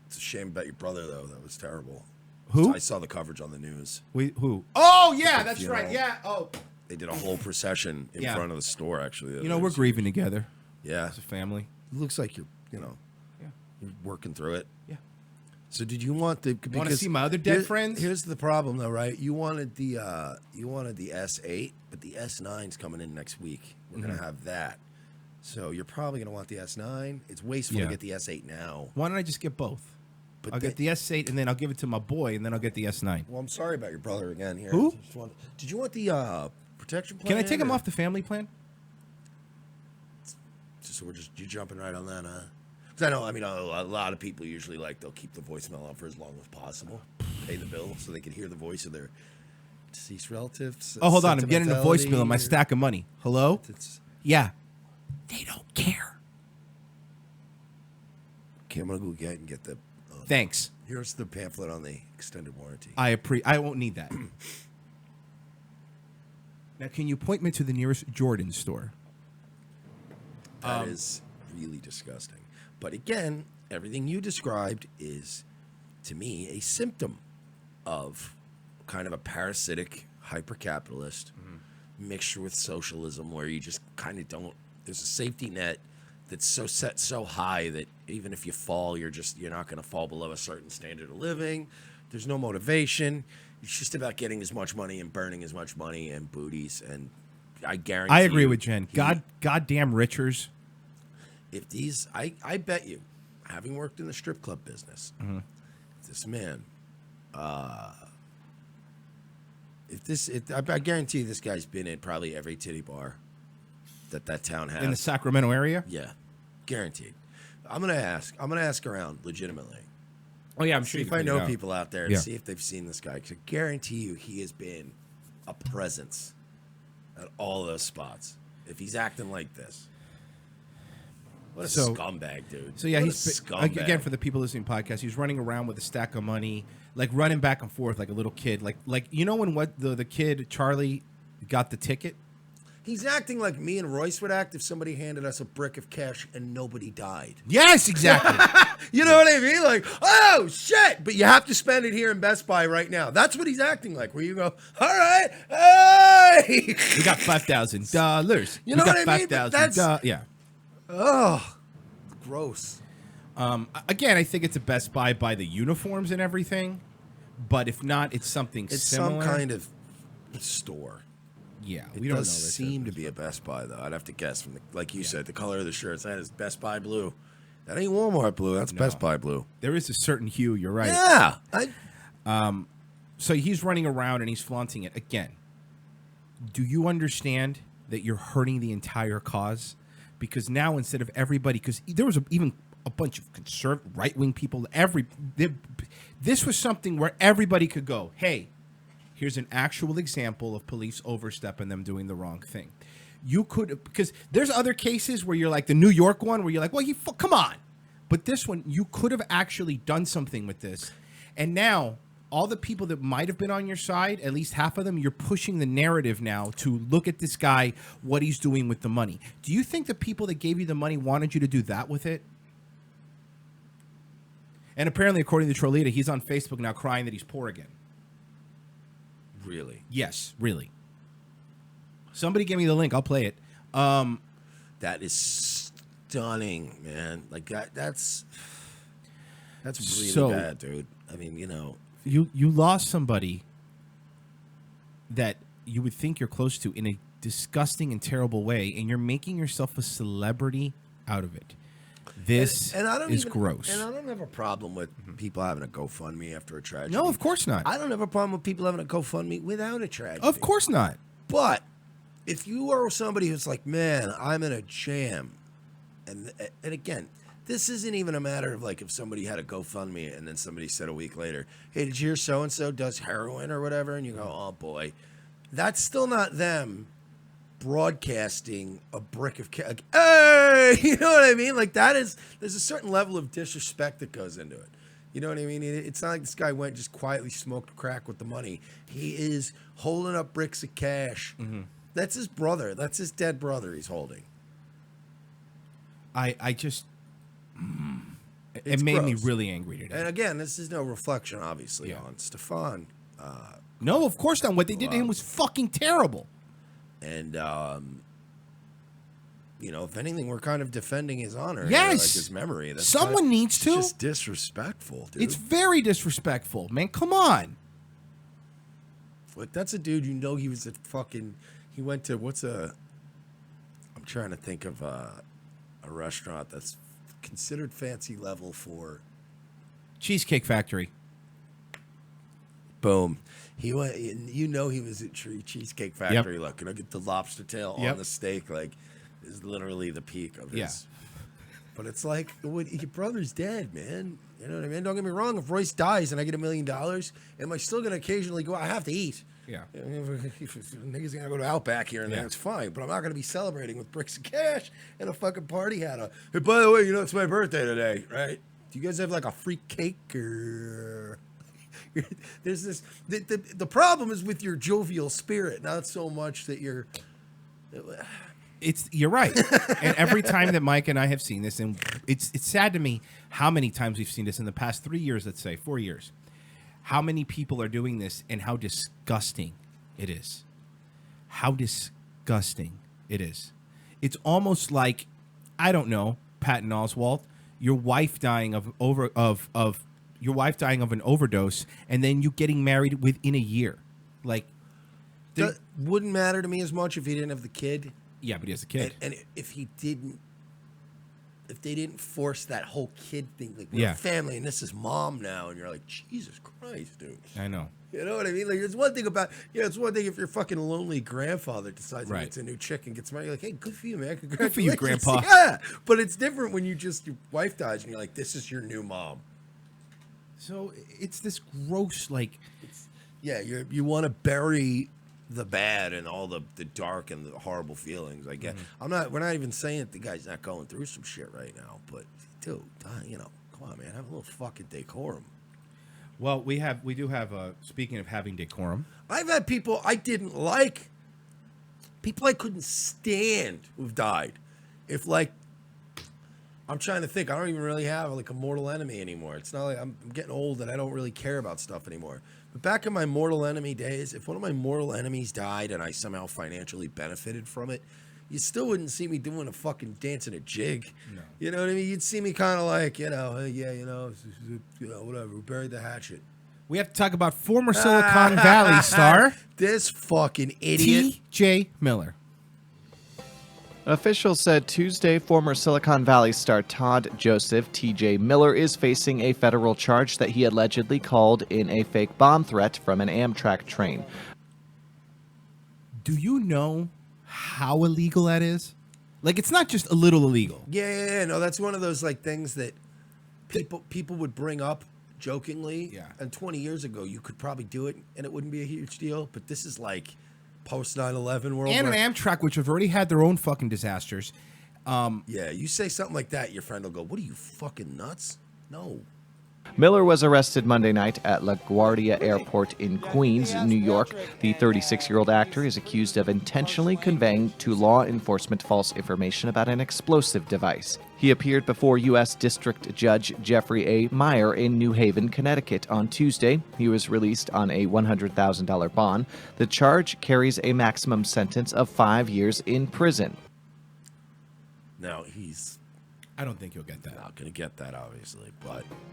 it's a shame about your brother, though. That was terrible. Who? I saw the coverage on the news. Who? Oh, yeah, that's right. Yeah. Oh. They did a whole procession in front of the store, actually. You know, we're grieving together. Yeah. As a family. It looks like you're working through it. Yeah. So did you want the... Want to see my other dead friends? Here's the problem, though, right? You wanted the S8, but the S9's coming in next week. We're going to have that. So you're probably going to want the S9. It's wasteful to get the S8 now. Why don't I just get both? But I'll get the S8, and then I'll give it to my boy, and then I'll get the S9. Well, I'm sorry about your brother again here. Who? Did you want the protection plan? Can I take him off the family plan? So you're jumping right on that, huh? Because I know, a lot of people usually they'll keep the voicemail on for as long as possible, pay the bill so they can hear the voice of their deceased relatives. Oh, hold on. I'm getting a voicemail on my stack of money. Hello? Yeah. They don't care. Okay, I'm going to go get the... Thanks. Here's the pamphlet on the extended warranty. I won't need that. Now, can you point me to the nearest Jordan store? That is really disgusting. But again, everything you described is, to me, a symptom of kind of a parasitic hyper-capitalist mixture with socialism, where you just kind of don't. There's a safety net that's so set so high that even if you fall, you're not going to fall below a certain standard of living. There's no motivation. It's just about getting as much money and burning as much money and booties. And I guarantee. I agree with Jen. Goddamn Richers. If these, I bet you, having worked in the strip club business, this man, I guarantee this guy's been in probably every titty bar that town has In the Sacramento area? Yeah, guaranteed. I'm gonna ask around legitimately. Oh yeah, I'm sure. See if I know people out there and see if they've seen this guy. Because I guarantee you, he has been a presence at all those spots. If he's acting like this, what a scumbag, dude. So yeah, What a he's scumbag. again, for the people listening to the podcast, he's running around with a stack of money, like running back and forth like a little kid, like you know when the kid Charlie got the ticket. He's acting like me and Royce would act if somebody handed us a brick of cash and nobody died. Yes, exactly. You know what I mean? Like, oh, shit, but you have to spend it here in Best Buy right now. That's what he's acting like, where you go, all right, hey! We got $5,000. You know what I mean? $5,000. Yeah. Oh, gross. Again, I think it's a Best Buy by the uniforms and everything, but if not, it's something similar. Some kind of store. Yeah, we don't know. It does seem to be a Best Buy, though. I'd have to guess from like you said, the color of the shirts. That is Best Buy blue. That ain't Walmart blue. That's Best Buy blue. There is a certain hue. You're right. Yeah. So he's running around and he's flaunting it again. Do you understand that you're hurting the entire cause? Because now instead of everybody, because there was even a bunch of conservative, right-wing people. This was something where everybody could go, hey. Here's an actual example of police overstep and them doing the wrong thing. You could, because there's other cases where you're like the New York one where you're like, well, come on. But this one, you could have actually done something with this. And now, all the people that might have been on your side, at least half of them, you're pushing the narrative now to look at this guy, what he's doing with the money. Do you think the people that gave you the money wanted you to do that with it? And apparently, according to Trolita, he's on Facebook now crying that he's poor again. Really? Yes, really. Somebody give me the link. I'll play it. That is stunning, man. Like that's really bad, dude. I mean, you know, you lost somebody that you would think you're close to in a disgusting and terrible way, and you're making yourself a celebrity out of it. This is gross. And I don't have a problem with people having a GoFundMe after a tragedy. No, of course not. I don't have a problem with people having a GoFundMe without a tragedy. Of course not. But if you are somebody who's like, man, I'm in a jam, and again, this isn't even a matter of like if somebody had a GoFundMe and then somebody said a week later, hey, did you hear so-and-so does heroin or whatever? And you go, oh, boy. That's still not them broadcasting a brick of cash. Hey, you know what I mean? Like there's a certain level of disrespect that goes into it. You know what I mean? It's not like this guy went and just quietly smoked crack with the money. He is holding up bricks of cash. Mm-hmm. That's his brother. That's his dead brother he's holding. I just it made me really angry today. And again, this is no reflection, obviously, on Stephon. No, of course not. What they did to him was fucking terrible. And, you know, if anything, we're kind of defending his honor. Yes. Like his memory. Someone needs to. It's just disrespectful, dude. It's very disrespectful, man. Come on. Like, that's a dude, you know, he was he went to, I'm trying to think of a restaurant that's considered fancy level for. Cheesecake Factory. Boom. He went, you know, he was at Cheesecake Factory. Yep. Look, get the lobster tail on the steak. Like, is literally the peak of his. Yeah. But it's like, your brother's dead, man. You know what I mean? Don't get me wrong. If Royce dies and I get $1 million, am I still going to occasionally go, I have to eat? Yeah. Niggas going to go to Outback here and there. It's fine. But I'm not going to be celebrating with bricks of cash and a fucking party hat. Hey, by the way, you know, it's my birthday today, right? Do you guys have like a free cake or... There's this. The problem is with your jovial spirit, not so much that you're. You're right. And every time that Mike and I have seen this, and it's sad to me how many times we've seen this in the past 3 years, let's say 4 years, how many people are doing this and how disgusting it is. How disgusting it is. It's almost like, I don't know, Patton Oswalt, your wife dying of an overdose, and then you getting married within a year. Like, that wouldn't matter to me as much if he didn't have the kid. Yeah, but he has a kid. And if they didn't force that whole kid thing, like we're a family and this is mom now, and you're like, Jesus Christ, dude. I know. You know what I mean? Like, it's one thing about, it's one thing if your fucking lonely grandfather decides to get a new chick and gets married. You're like, hey, good for you, man. Congratulations. Good for you, Grandpa. Yeah, but it's different when your wife dies and you're like, this is your new mom. So it's this gross, like, you want to bury the bad and all the dark and the horrible feelings. I get. We're not even saying that the guy's not going through some shit right now, but dude, come on, man, have a little fucking decorum. Well, we do have. Speaking of having decorum, I've had people I didn't like, people I couldn't stand who've died. If like, I'm trying to think, I don't even really have like a mortal enemy anymore. It's not like I'm getting old and I don't really care about stuff anymore. But back in my mortal enemy days, if one of my mortal enemies died and I somehow financially benefited from it, you still wouldn't see me doing a fucking dancing a jig. No. You know what I mean? You'd see me kind of like, whatever. We buried the hatchet. We have to talk about former Silicon Valley star, this fucking idiot, T.J. Miller. Officials said Tuesday former Silicon Valley star Todd Joseph, T.J. Miller, is facing a federal charge that he allegedly called in a fake bomb threat from an Amtrak train. Do you know how illegal that is? Like, it's not just a little illegal. Yeah. No, that's one of those like things that people would bring up jokingly. Yeah. And 20 years ago, you could probably do it and it wouldn't be a huge deal. But this is like post 9/11 world. And an Amtrak, which have already had their own fucking disasters. You say something like that, your friend will go, what are you, fucking nuts? No. Miller was arrested Monday night at LaGuardia Airport in Queens, New York. The 36-year-old actor is accused of intentionally conveying to law enforcement false information about an explosive device. He appeared before U.S. District Judge Jeffrey A. Meyer in New Haven, Connecticut on Tuesday. He was released on a $100,000 bond. The charge carries a maximum sentence of 5 years in prison. Now, I don't think he'll get that. Not going to get that, obviously.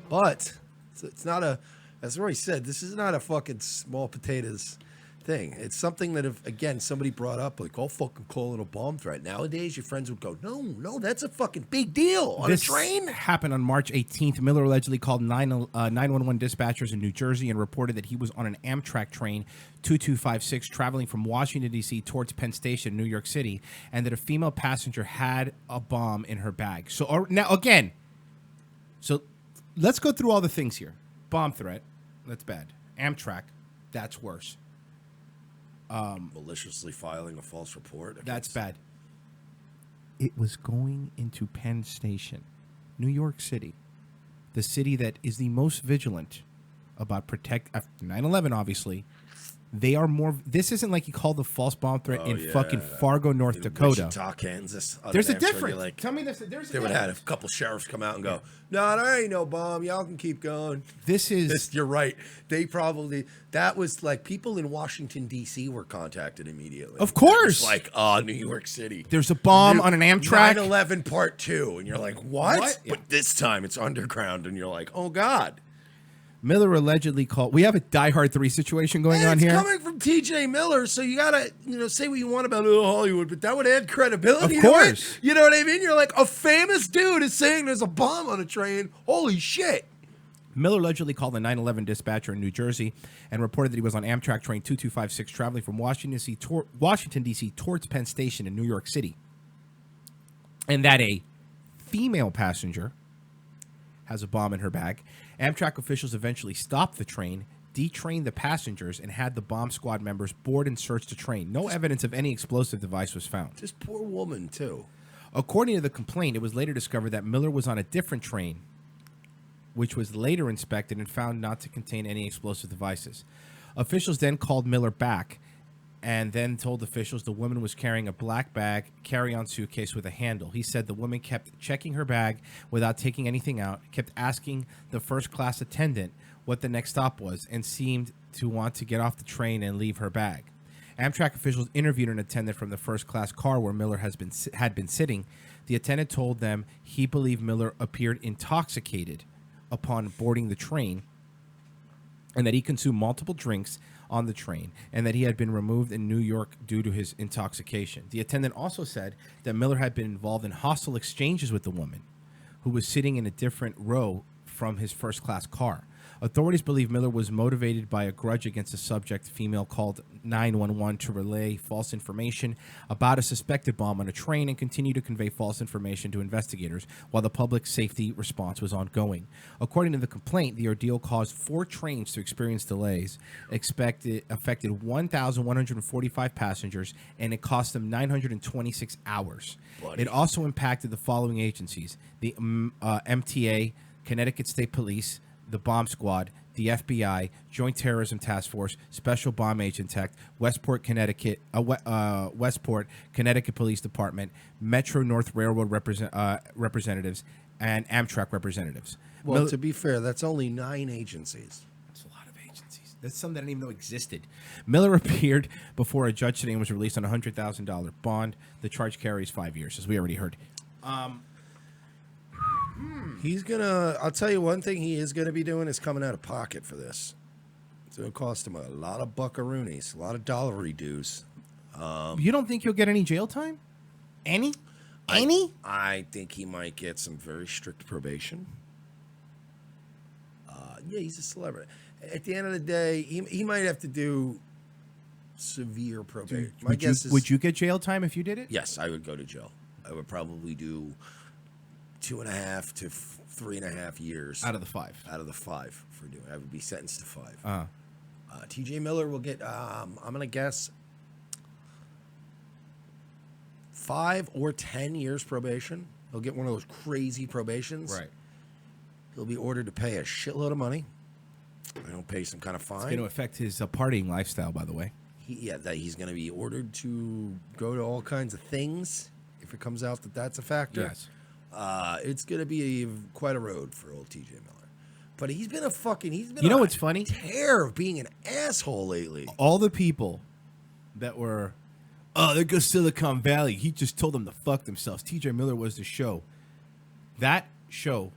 But it's not a, as Roy said, this is not a fucking small potatoes thing. It's something that if, again, somebody brought up, like, I'll fucking call it a bomb threat. Nowadays, your friends would go, no, that's a fucking big deal on a train. This happened on March 18th. Miller allegedly called 911 dispatchers in New Jersey and reported that he was on an Amtrak train 2256 traveling from Washington, D.C. towards Penn Station, New York City, and that a female passenger had a bomb in her bag. So now, again, let's go through all the things here. Bomb threat, that's bad. Amtrak, that's worse. Maliciously filing a false report. That's bad. It was going into Penn Station, New York City, the city that is the most vigilant about 9/11, obviously. They are more. This isn't like you call the false bomb threat in fucking Fargo, North Dakota. Wichita, Kansas. There's a difference. Like, tell me this. They would have had a couple sheriffs come out and go, no, there ain't no bomb. Y'all can keep going. You're right. That was like people in Washington, D.C. were contacted immediately. Of course. Like, New York City. There's a bomb on an Amtrak. 9/11 Part 2. And you're like, what? Yeah. But this time it's underground. And you're like, oh, God. Miller allegedly called. We have a Die Hard 3 situation going on here. It's coming from T.J. Miller, so you gotta, say what you want about Hollywood, but that would add credibility. Of course, you know what I mean. You're like, a famous dude is saying there's a bomb on a train. Holy shit! Miller allegedly called a 911 dispatcher in New Jersey and reported that he was on Amtrak train 2256 traveling from Washington D.C. towards Penn Station in New York City, and that a female passenger has a bomb in her bag. Amtrak officials eventually stopped the train, detrained the passengers, and had the bomb squad members board and search the train. No evidence of any explosive device was found. This poor woman, too. According to the complaint, it was later discovered that Miller was on a different train, which was later inspected and found not to contain any explosive devices. Officials then called Miller back and then told officials the woman was carrying a black bag carry-on suitcase with a handle. He said the woman kept checking her bag without taking anything out, kept asking the first-class attendant what the next stop was, and seemed to want to get off the train and leave her bag. Amtrak officials interviewed an attendant from the first-class car where Miller had been sitting. The attendant told them he believed Miller appeared intoxicated upon boarding the train, and that he consumed multiple drinks on the train, and that he had been removed in New York due to his intoxication. The attendant also said that Miller had been involved in hostile exchanges with the woman, who was sitting in a different row from his first-class car. Authorities believe Miller was motivated by a grudge against a subject female called 911 to relay false information about a suspected bomb on a train and continue to convey false information to investigators while the public safety response was ongoing. According to the complaint, the ordeal caused 4 trains to experience delays, affected 1,145 passengers, and it cost them 926 hours. It also impacted the following agencies: the MTA, Connecticut State Police, the Bomb Squad, the FBI, Joint Terrorism Task Force, Special Bomb Agent Tech, Westport, Connecticut Police Department, Metro North Railroad representatives, and Amtrak representatives. Well, to be fair, that's only 9 agencies. That's a lot of agencies. That's some that I didn't even know existed. Miller appeared before a judge today and was released on a $100,000 bond. The charge carries 5 years, as we already heard. He's gonna. I'll tell you one thing. He is gonna be doing is coming out of pocket for this. It's gonna cost him a lot of buckaroonies, a lot of dollary dues. You don't think he'll get any jail time? Any? I think he might get some very strict probation. Yeah, he's a celebrity. At the end of the day, he might have to do severe probation. My guess is, would you get jail time if you did it? Yes, I would go to jail. I would probably do 2.5 to 3.5 years out of the 5. Out of the 5 for doing. I would be sentenced to 5. TJ Miller will get. I'm gonna guess 5 or 10 years probation. He'll get one of those crazy probations. Right. He'll be ordered to pay a shitload of money. He'll pay some kind of fine. It's going to affect his partying lifestyle, by the way. He's going to be ordered to go to all kinds of things if it comes out that that's a factor. Yes. It's going to be quite a road for old TJ Miller. But he's been what's funny? Tear of being an asshole lately. All the people that were, there goes Silicon Valley. He just told them to fuck themselves. TJ Miller was the show. That show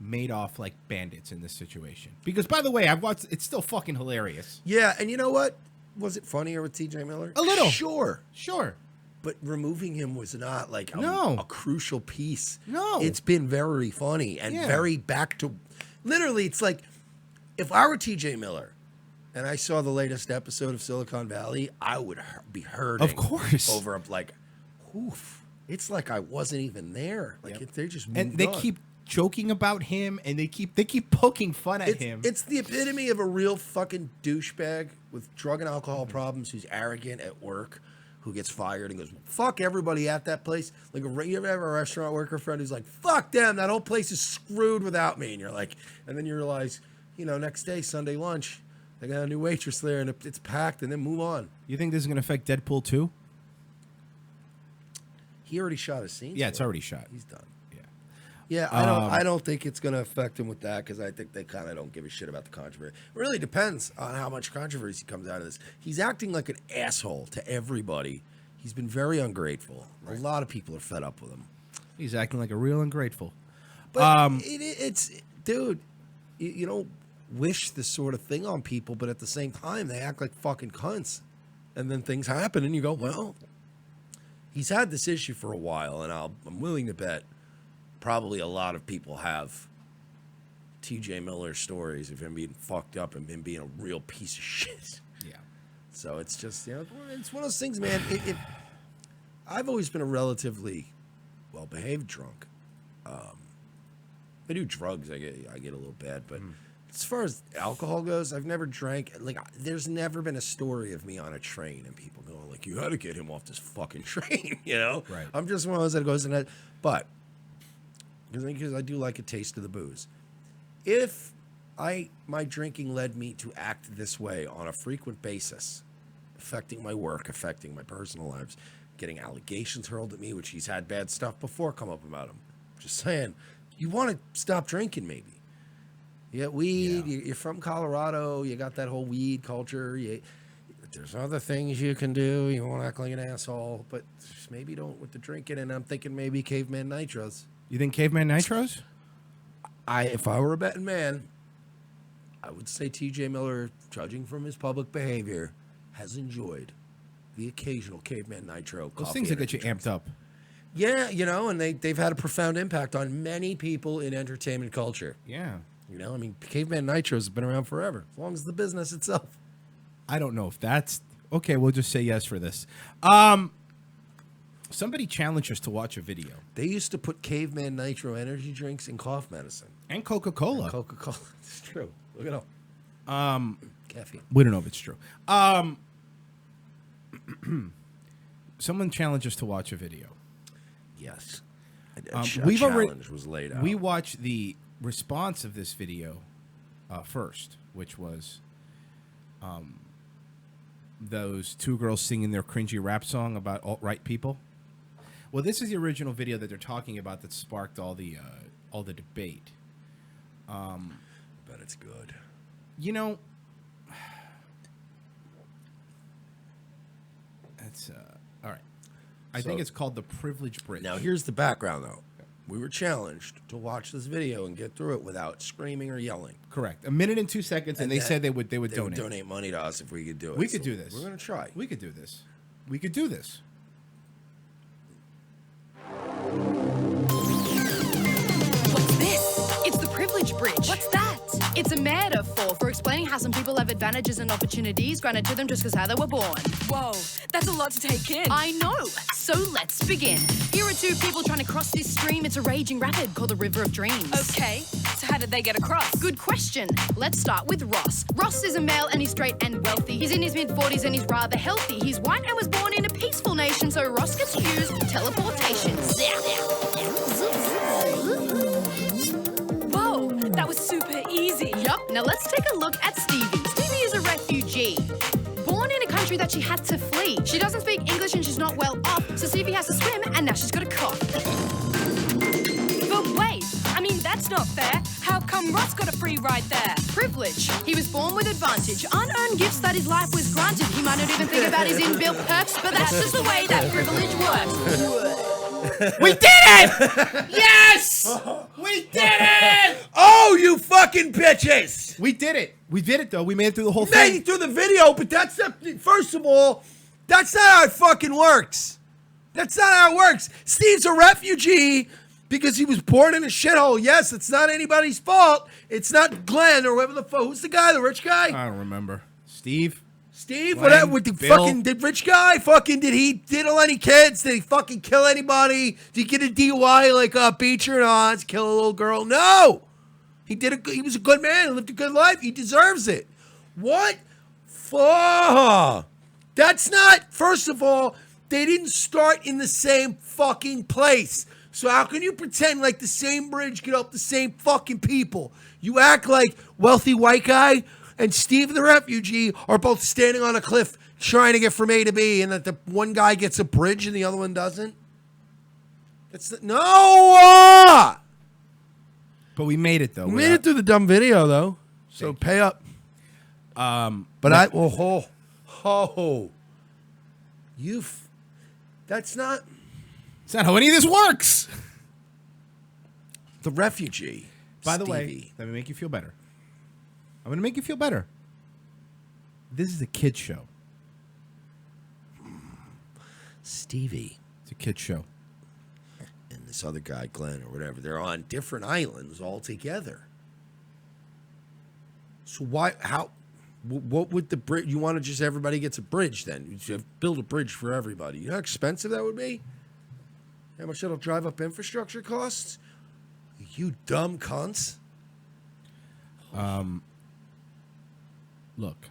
made off like bandits in this situation. Because, by the way, I've watched, it's still fucking hilarious. Yeah, and you know what? Was it funnier with TJ Miller? A little. Sure. But removing him was not like a crucial piece. No. It's been very funny and very back to... Literally, it's like, if I were TJ Miller and I saw the latest episode of Silicon Valley, I would be hurting. Of course. Over like, oof. It's like I wasn't even there. Like, they just moved And they on. keep joking about him, and they keep poking fun at him. It's the epitome of a real fucking douchebag with drug and alcohol problems who's arrogant at work, who gets fired and goes, fuck everybody at that place. Like, you ever have a restaurant worker friend who's like, fuck them, that whole place is screwed without me. And you're like, and then you realize, next day, Sunday lunch, they got a new waitress there and it's packed, and then move on. You think this is going to affect Deadpool 2? He already shot his scene. Yeah, it's already shot. He's done. Yeah, I don't think it's going to affect him with that, because I think they kind of don't give a shit about the controversy. It really depends on how much controversy comes out of this. He's acting like an asshole to everybody. He's been very ungrateful. Right. A lot of people are fed up with him. He's acting like a real ungrateful. But dude, you don't wish this sort of thing on people, but at the same time, they act like fucking cunts. And then things happen, and you go, well, he's had this issue for a while, and I'm willing to bet probably a lot of people have TJ Miller stories of him being fucked up and him being a real piece of shit. Yeah. So it's just, it's one of those things, man. I've always been a relatively well-behaved drunk. I do drugs, I get a little bad, but as far as alcohol goes, I've never drank. Like, there's never been a story of me on a train and people going like, you had to get him off this fucking train, Right. I'm just one of those that goes in that, but because I do like a taste of the booze. If my drinking led me to act this way on a frequent basis, affecting my work, affecting my personal lives, getting allegations hurled at me, which he's had bad stuff before come up about him. Just saying, you want to stop drinking, maybe. You got weed, you're from Colorado, you got that whole weed culture. There's other things you can do. You won't act like an asshole, but just maybe don't with the drinking. And I'm thinking maybe Caveman Nitros. You think Caveman Nitros? If I were a betting man, I would say T.J. Miller, judging from his public behavior, has enjoyed the occasional Caveman Nitro. Those things that get you amped up. Yeah, and they've had a profound impact on many people in entertainment culture. Yeah. I mean, Caveman Nitros has been around forever, as long as the business itself. I don't know if that's... Okay, we'll just say yes for this. Somebody challenged us to watch a video. They used to put Caveman Nitro energy drinks in cough medicine. And Coca-Cola. Coca-Cola. It's true. Look it up. Caffeine. We don't know if it's true. Someone challenged us to watch a video. Yes. We've already challenge was laid out. We watched the response of this video first, which was those two girls singing their cringy rap song about alt-right people. Well, this is the original video that they're talking about that sparked all the debate. Bet it's good. That's all right. I think it's called the Privilege Bridge. Now, here's the background, though. We were challenged to watch this video and get through it without screaming or yelling. Correct. 1 minute and 2 seconds, and they said they would donate. They would donate money to us if we could do it. We could do this. We're going to try. We could do this. We could do this. What's this? It's the Privilege Bridge. What's that? It's a metaphor for explaining how some people have advantages and opportunities granted to them just because how they were born. Whoa, that's a lot to take in. I know. So let's begin. Here are two people trying to cross this stream. It's a raging rapid called the River of Dreams. Okay, so how did they get across? Good question. Let's start with Ross. Ross is a male and he's straight and wealthy. He's in his mid-40s and he's rather healthy. He's white and was born in a peaceful nation, so Ross gets to use teleportation. Whoa, that was super easy. Yup, now let's take a look at Stevie. Stevie is a refugee. Born in a country that she had to flee. She doesn't speak English and she's not well off, so Stevie has to swim and now she's got a cough. But wait, I mean, that's not fair. How come Ross got a free ride there? Privilege. He was born with advantage. Unearned gifts that his life was granted. He might not even think about his inbuilt perks, but that's just the way that privilege works. We did it! Yes! We did it! Oh, you fucking bitches! We did it. We did it, though. We made it through the whole Made thing. it through the video, but that's not, first of all, that's not how it fucking works. That's not how it works. Steve's a refugee because he was born in a shithole. Yes, it's not anybody's fault. It's not Glenn or whoever the fuck. Who's the guy, the rich guy? I don't remember. Steve? Steve? Glenn, Whatever, with the Bill? fucking the rich guy? Fucking, did he diddle any kids? Did he fucking kill anybody? Did he get a DUI like Beecher and Oz, kill a little girl? No! He was a good man. He lived a good life. He deserves it. What? Fuck. That's not, first of all, they didn't start in the same fucking place. So how can you pretend like the same bridge could help the same fucking people? You act like wealthy white guy and Steve the refugee are both standing on a cliff trying to get from A to B, and that the one guy gets a bridge and the other one doesn't? No! But we made it, though. We made it through the dumb video, though. So pay up. That's not... It's not how any of this works. The refugee. By the Stevie. way, let me make you feel better. I'm going to make you feel better. This is a kid's show. Stevie. It's a kid's show. And this other guy, Glenn, or whatever, they're on different islands altogether. So what would the bridge, you want to just everybody gets a bridge then? You should build a bridge for everybody. You know how expensive that would be? How much that'll drive up infrastructure costs? You dumb cunts. Look.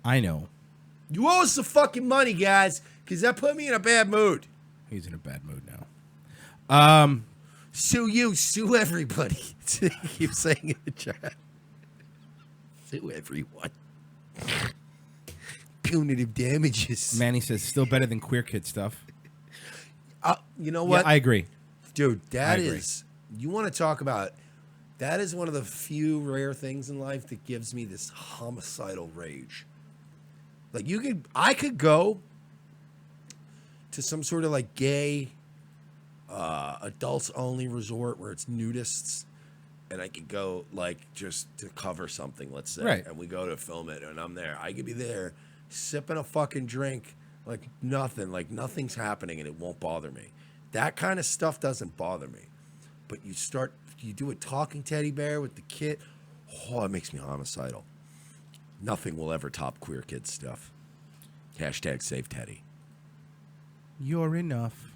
I know. You owe us the fucking money, guys, because that put me in a bad mood. He's in a bad mood now. Sue you, sue everybody. Keep saying in the chat. Sue everyone. Punitive damages. Manny says still better than queer kid stuff. You know what? Yeah, I agree. Dude, that I agree. is, you want to talk about, that is one of the few rare things in life that gives me this homicidal rage. Like I could go to some sort of like gay, adults only resort where it's nudists, and I could go like just to cover something, let's say, Right. and we go to film it, and I'm there. I could be there sipping a fucking drink like nothing, like nothing's happening, and it won't bother me. That kind of stuff doesn't bother me. But you do a talking teddy bear with the kid, oh, it makes me homicidal. Nothing will ever top queer kid stuff. Hashtag save Teddy. You're enough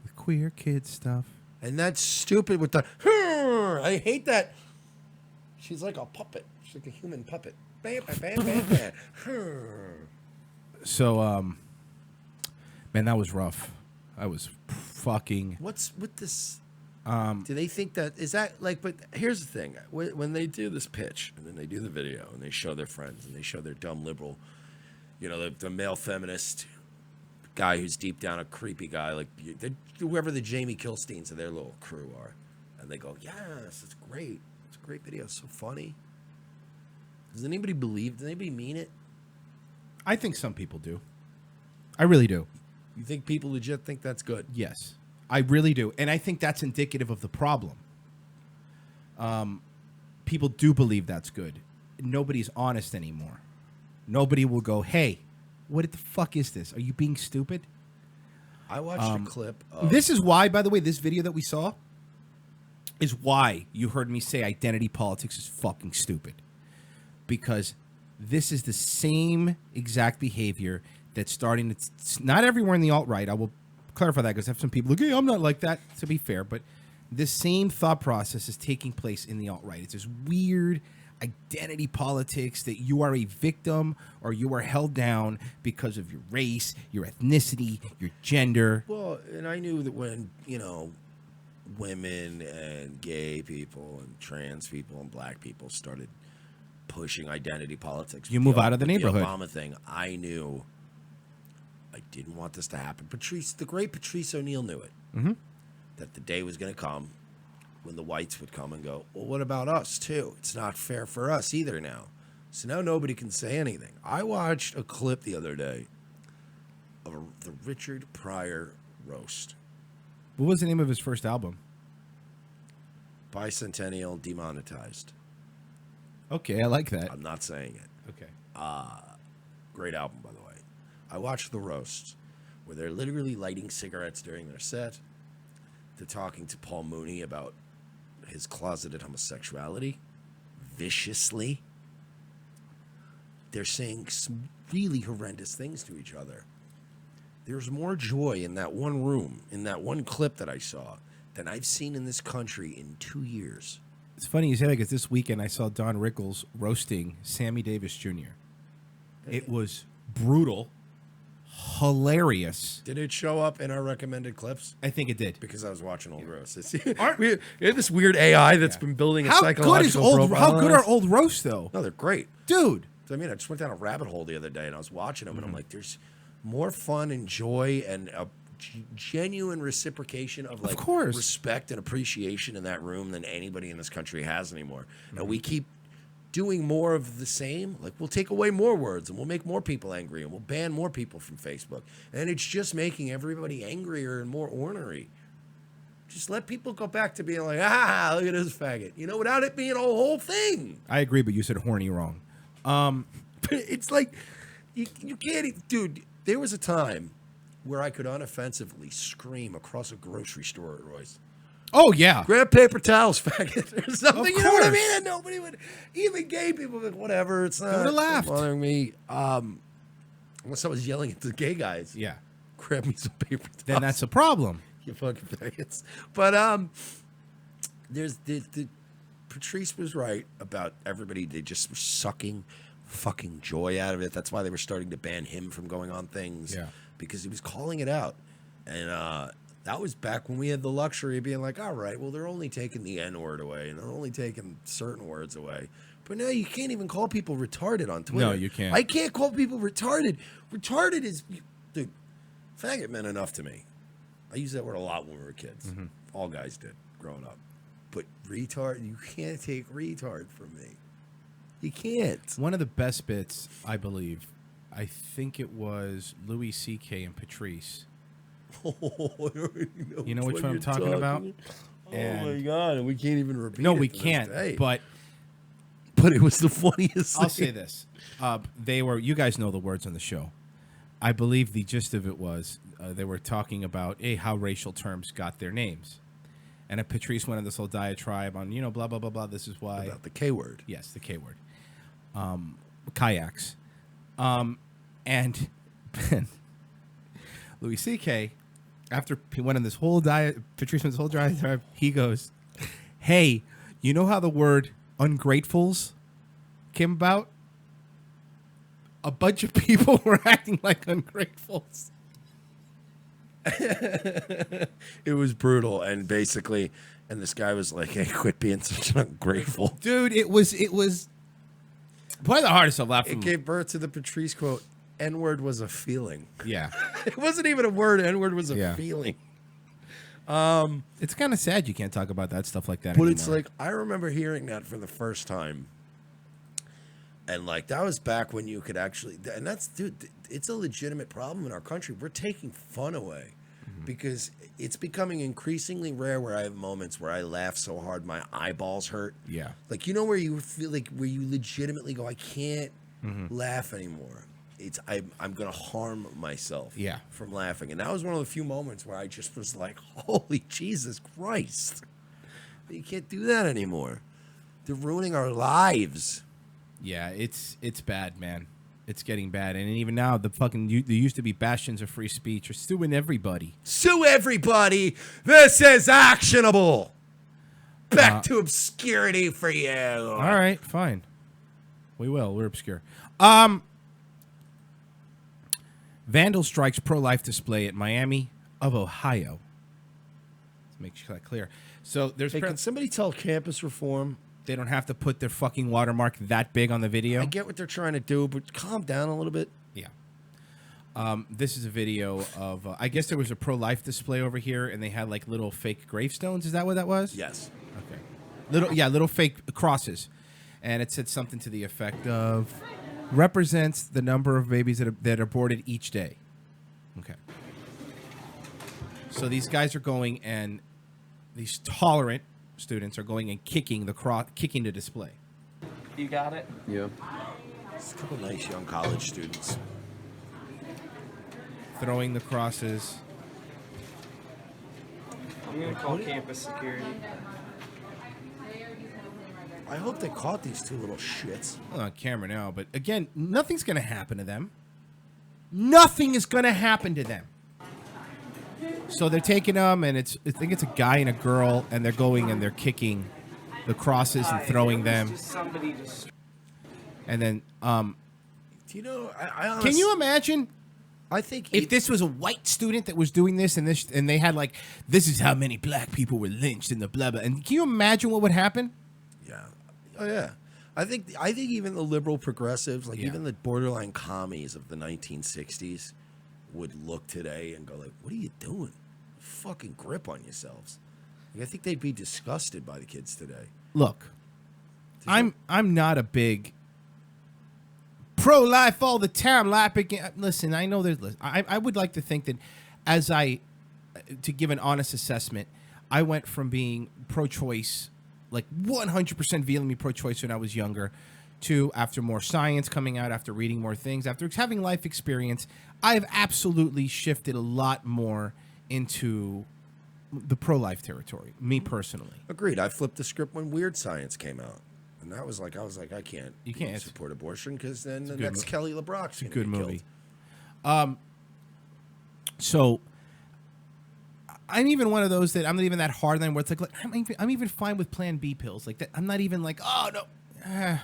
with queer kid stuff. And that's stupid with the, I hate that. She's like a puppet. She's like a human puppet. Bam, bam, bam, bam, bam. So, man, that was rough. I was fucking. What's with this? Do they think that is that like? But here's the thing: when they do this pitch and then they do the video and they show their friends and they show their dumb liberal, the male feminist guy who's deep down a creepy guy, like whoever the Jamie Kilsteins of their little crew are, and they go, "Yes, it's great. It's a great video. It's so funny." Does anybody believe? Does anybody mean it? I think some people do. I really do. You think people legit think that's good? Yes, I really do. And I think that's indicative of the problem. People do believe that's good. Nobody's honest anymore. Nobody will go, hey, what the fuck is this? Are you being stupid? I watched a clip of... This is why, by the way, this video that we saw is why you heard me say identity politics is fucking stupid. Because this is the same exact behavior that's starting to... Not everywhere in the alt-right. I will clarify that because I have some people like, hey, I'm not like that, to be fair. But this same thought process is taking place in the alt-right. It's this weird identity politics that you are a victim or you are held down because of your race, your ethnicity, your gender. Well, and I knew that when, women and gay people and trans people and black people started pushing identity politics. You move out of the neighborhood. The Obama thing, I knew I didn't want this to happen. The great Patrice O'Neill knew it. Mm-hmm. That the day was going to come when the whites would come and go, well, what about us too? It's not fair for us either now. So now nobody can say anything. I watched a clip the other day of the Richard Pryor roast. What was the name of his first album? Bicentennial Demonetized. Okay, I like that. I'm not saying it. Okay. Great album, by the way. I watched the roast where they're literally lighting cigarettes during their set. They're talking to Paul Mooney about his closeted homosexuality viciously. They're saying some really horrendous things to each other. There's more joy in that one room, in that one clip that I saw, than I've seen in this country in 2 years. It's funny you say that because this weekend I saw Don Rickles roasting Sammy Davis Jr. It was brutal, hilarious. Did it show up in our recommended clips? I think it did. Because I was watching old roasts. We have this weird AI that's been building a psychological profile. How good are old roasts, though? No, they're great. Dude. So, I just went down a rabbit hole the other day, and I was watching them, and I'm like, there's more fun and joy and a genuine reciprocation of course. Respect and appreciation in that room than anybody in this country has anymore. Now, we keep doing more of the same. Like, we'll take away more words, and we'll make more people angry, and we'll ban more people from Facebook. And it's just making everybody angrier and more ornery. Just let people go back to being like, look at this faggot. Without it being a whole thing. I agree, but you said horny wrong. But it's like, you can't, dude, there was a time where I could unoffensively scream across a grocery store at Royce. Oh, yeah. Grab paper towels, faggot, or something. Of You know what I course. mean? And nobody would, even gay people would, whatever. It's not would've laughed. bothering me. Unless I was yelling at the gay guys. Yeah. Grab me some paper towels. Then that's a problem. You fucking faggots. But there's the Patrice was right about everybody. They just were sucking fucking joy out of it. That's why they were starting to ban him from going on things. Yeah. Because he was calling it out. And that was back when we had the luxury of being like, all right, well, they're only taking the N-word away, and they're only taking certain words away. But now you can't even call people retarded on Twitter. No, you can't. I can't call people retarded. Retarded is, dude, faggot meant enough to me. I used that word a lot when we were kids. Mm-hmm. All guys did growing up. But retard, you can't take retard from me. You can't. One of the best bits, I believe, I think it was Louis C.K. and Patrice. You know which one I'm talking about? Oh my God, and we can't even repeat it. No, we to this can't. day. But it was the funniest I'll thing. say this. They were, you guys know the words on the show. I believe the gist of it was they were talking about how racial terms got their names. And Patrice went on this whole diatribe on, blah, blah, blah, blah. This is why. About the K word. Yes, the K word. Kayaks. And Louis C.K., after he went on this whole Patrice went on this whole diatribe, he goes, hey, you know how the word ungratefuls came about? A bunch of people were acting like ungratefuls. It was brutal, and basically, and this guy was like, hey, quit being such an ungrateful. Dude, it was probably the hardest I've laughed It from. gave birth to the Patrice quote, N-word was a feeling. Yeah. It wasn't even a word, N-word was a Yeah. feeling. It's kind of sad you can't talk about that stuff like that But anymore. it's like, I remember hearing that for the first time. And like, that was back when you could actually, and that's, dude, it's a legitimate problem in our country. We're taking fun away because it's becoming increasingly rare where I have moments where I laugh so hard my eyeballs hurt. Yeah. Like, where you feel like, where you legitimately go, I can't laugh anymore. I'm going to harm myself from laughing. And that was one of the few moments where I just was like, holy Jesus Christ. You can't do that anymore. They're ruining our lives. Yeah, it's bad, man. It's getting bad. And even now, there used to be bastions of free speech are suing everybody. Sue everybody. This is actionable. Back to obscurity for you. All right, fine. We will. We're obscure. Vandal strikes pro-life display at Miami of Ohio. Let's make that clear. So there's. Hey, can somebody tell campus reform they don't have to put their fucking watermark that big on the video? I get what they're trying to do, but calm down a little bit. Yeah. This is a video of. I guess there was a pro-life display over here, and they had like little fake gravestones. Is that what that was? Yes. Okay. Little fake crosses, and it said something to the effect of represents the number of babies that are aborted each day. Okay. So these guys are going, and these tolerant students are going and kicking the display. You got it? Yeah. It's a couple nice young college students. Throwing the crosses. I'm going to call campus security. I hope they caught these two little shits. Well, on camera now, but again, nothing's going to happen to them. Nothing is going to happen to them. So they're taking them, and I think it's a guy and a girl, and they're going and they're kicking the crosses and throwing them. And then, Do you know? I honestly, can you imagine? I think if this was a white student that was doing this, and they had like, this is how many black people were lynched in the blah blah. And can you imagine what would happen? Yeah. Oh yeah. I think even the liberal progressives, like even the borderline commies of the 1960s, would look today and go like, "What are you doing? Fucking grip on yourselves." Like, I think they'd be disgusted by the kids today. Look, I'm not a big pro-life all the time. Listen, I know there's. I would like to think that to give an honest assessment, I went from being pro-choice, like 100% vehemently pro-choice when I was younger, to after more science coming out, after reading more things, after having life experience, I've absolutely shifted a lot more into the pro-life territory, me personally. Agreed. I flipped the script when Weird Science came out. And I was like, I can't. You can't support abortion because then the next Kelly LeBrock's a good movie. Killed. So I'm even one of those that I'm not even that hard line where it's like I'm even fine with Plan B pills like that. I'm not even like, oh no,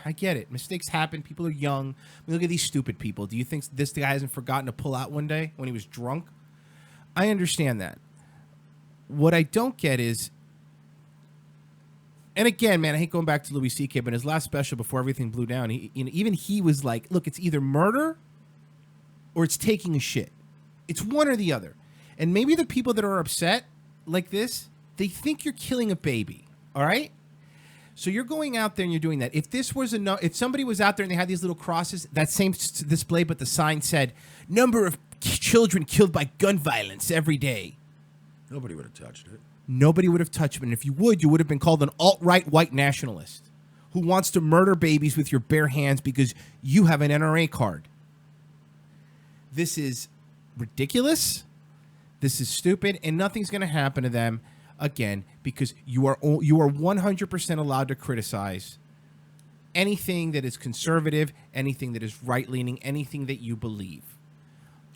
I get it. Mistakes happen. People are young. I mean, look at these stupid people. Do you think this guy hasn't forgotten to pull out one day when he was drunk? I understand that. What I don't get is And again, man, I hate going back to Louis C.K., but his last special before everything blew down, even he was like, look, it's either murder or it's taking a shit. It's one or the other. And maybe the people that are upset like this, they think you're killing a baby, all right? So you're going out there and you're doing that. If this was if somebody was out there and they had these little crosses, that same display, but the sign said, number of children killed by gun violence every day. Nobody would have touched it. Nobody would have touched it. And if you would have been called an alt-right white nationalist who wants to murder babies with your bare hands because you have an NRA card. This is ridiculous. This is stupid, and nothing's going to happen to them again because you are 100% allowed to criticize anything that is conservative, anything that is right-leaning, anything that you believe.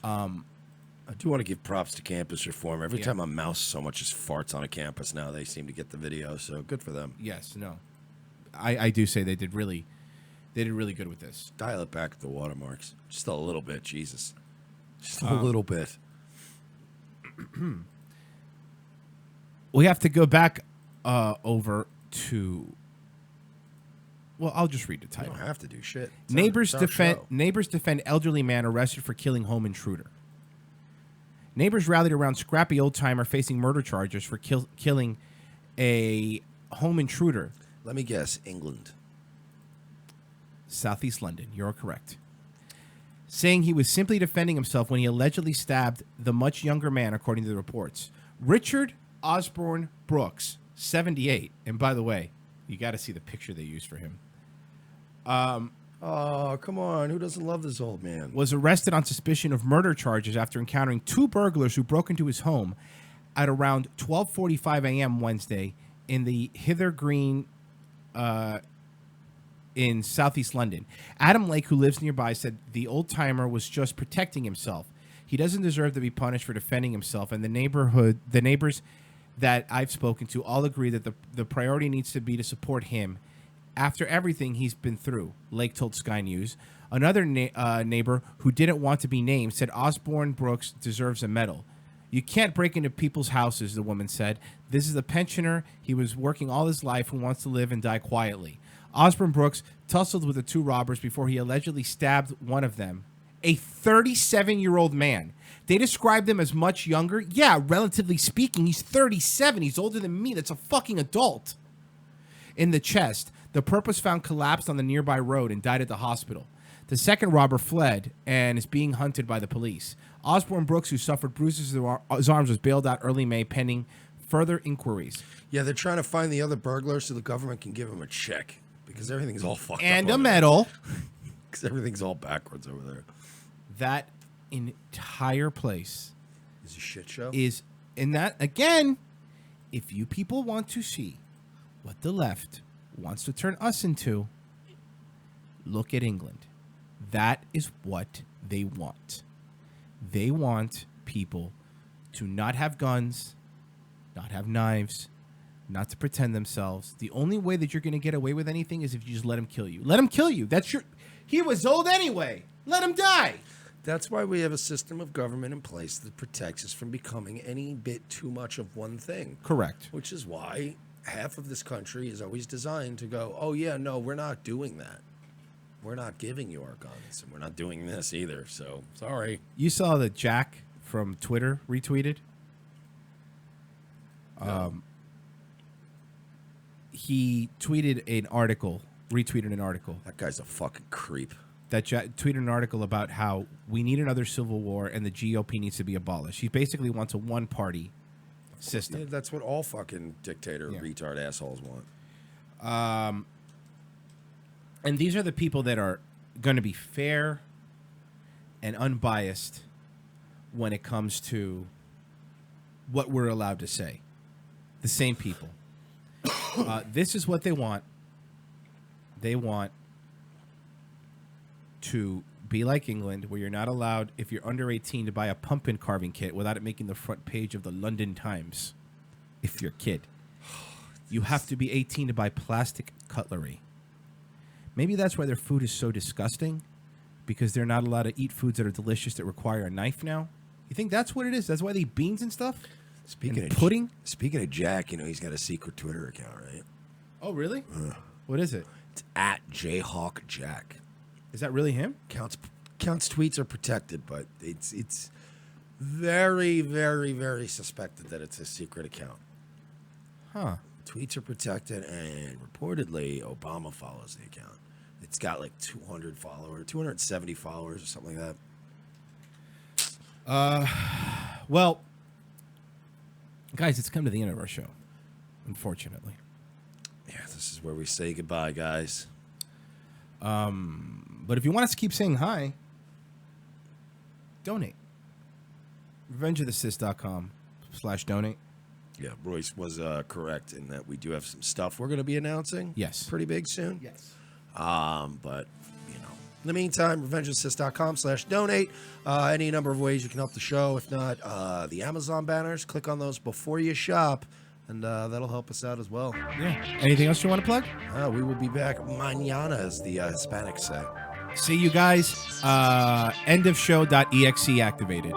I do want to give props to campus reform. Every time a mouse so much as farts on a campus now, they seem to get the video. So good for them. Yes, no, I do say they did really good with this. Dial it back at the watermarks just a little bit, Jesus, just a little bit. We have to go back over to. Well, I'll just read the title. You don't have to do shit. Neighbors defend elderly man arrested for killing home intruder. Neighbors rallied around scrappy old-timer facing murder charges for killing a home intruder. Let me guess, England. Southeast London, you're correct. Saying he was simply defending himself when he allegedly stabbed the much younger man, according to the reports. Richard Osborne Brooks, 78. And by the way, you got to see the picture they used for him. Oh, come on. Who doesn't love this old man? Was arrested on suspicion of murder charges after encountering two burglars who broke into his home at around 12:45 a.m. Wednesday in the Hither Green in southeast London. Adam Lake, who lives nearby, said the old-timer was just protecting himself. He doesn't deserve to be punished for defending himself, and the neighbors that I've spoken to all agree that the priority needs to be to support him after everything he's been through, Lake told Sky News. Another neighbor who didn't want to be named said Osborne Brooks deserves a medal. You can't break into people's houses, the woman said. This is a pensioner. He was working all his life who wants to live and die quietly. Osborne Brooks tussled with the two robbers before he allegedly stabbed one of them, a 37-year-old man. They described him as much younger. Yeah, relatively speaking, he's 37. He's older than me. That's a fucking adult. In the chest. The perp was found collapsed on the nearby road and died at the hospital. The second robber fled and is being hunted by the police. Osborne Brooks, who suffered bruises to his arms, was bailed out early May pending further inquiries. Yeah, they're trying to find the other burglars so the government can give him a check because everything's all fucked up. And a medal. Because everything's all backwards over there. That entire place is a shit show. And that, again, if you people want to see what the left wants to turn us into, look at England. That is what they want. They want people to not have guns, not have knives, not to pretend themselves. The only way that you're going to get away with anything is if you just let him kill you. Let him kill you. He was old anyway. Let him die. That's why we have a system of government in place that protects us from becoming any bit too much of one thing. Correct. Which is why half of this country is always designed to go, oh, yeah, no, we're not doing that. We're not giving you our guns, and we're not doing this either, so sorry. You saw that Jack from Twitter retweeted? He tweeted an article, retweeted an article. That guy's a fucking creep. That Jack tweeted an article about how we need another civil war and the GOP needs to be abolished. He basically wants a one-party system. Yeah, that's what all fucking dictator retard assholes want. And these are the people that are going to be fair and unbiased when it comes to what we're allowed to say. The same people. This is what they want. They want to be like England, where you're not allowed, if you're under 18, to buy a pumpkin carving kit without it making the front page of the London Times. If you're a kid. You have to be 18 to buy plastic cutlery. Maybe that's why their food is so disgusting, because they're not allowed to eat foods that are delicious that require a knife now. You think that's what it is? That's why they eat beans and stuff? Speaking of pudding? Speaking of Jack, he's got a secret Twitter account, right? Oh, really? What is it? It's at Jayhawk Jack. Is that really him? Counts tweets are protected, but it's very, very, very suspected that it's a secret account. Huh. Tweets are protected, and reportedly Obama follows the account. It's got like 270 followers or something like that. Well, guys, it's come to the end of our show, unfortunately. Yeah, this is where we say goodbye, guys. But if you want us to keep saying hi, donate. RevengeOfTheSys.com/donate. Yeah, Royce was correct in that we do have some stuff we're going to be announcing. Yes. Pretty big soon. Yes. But, in the meantime, RevengeOfTheSys.com/donate. Any number of ways you can help the show. If not, the Amazon banners, click on those before you shop, and that'll help us out as well. Yeah. Anything else you want to plug? We will be back mañana, as the Hispanics say. See you guys. Endofshow.exe activated.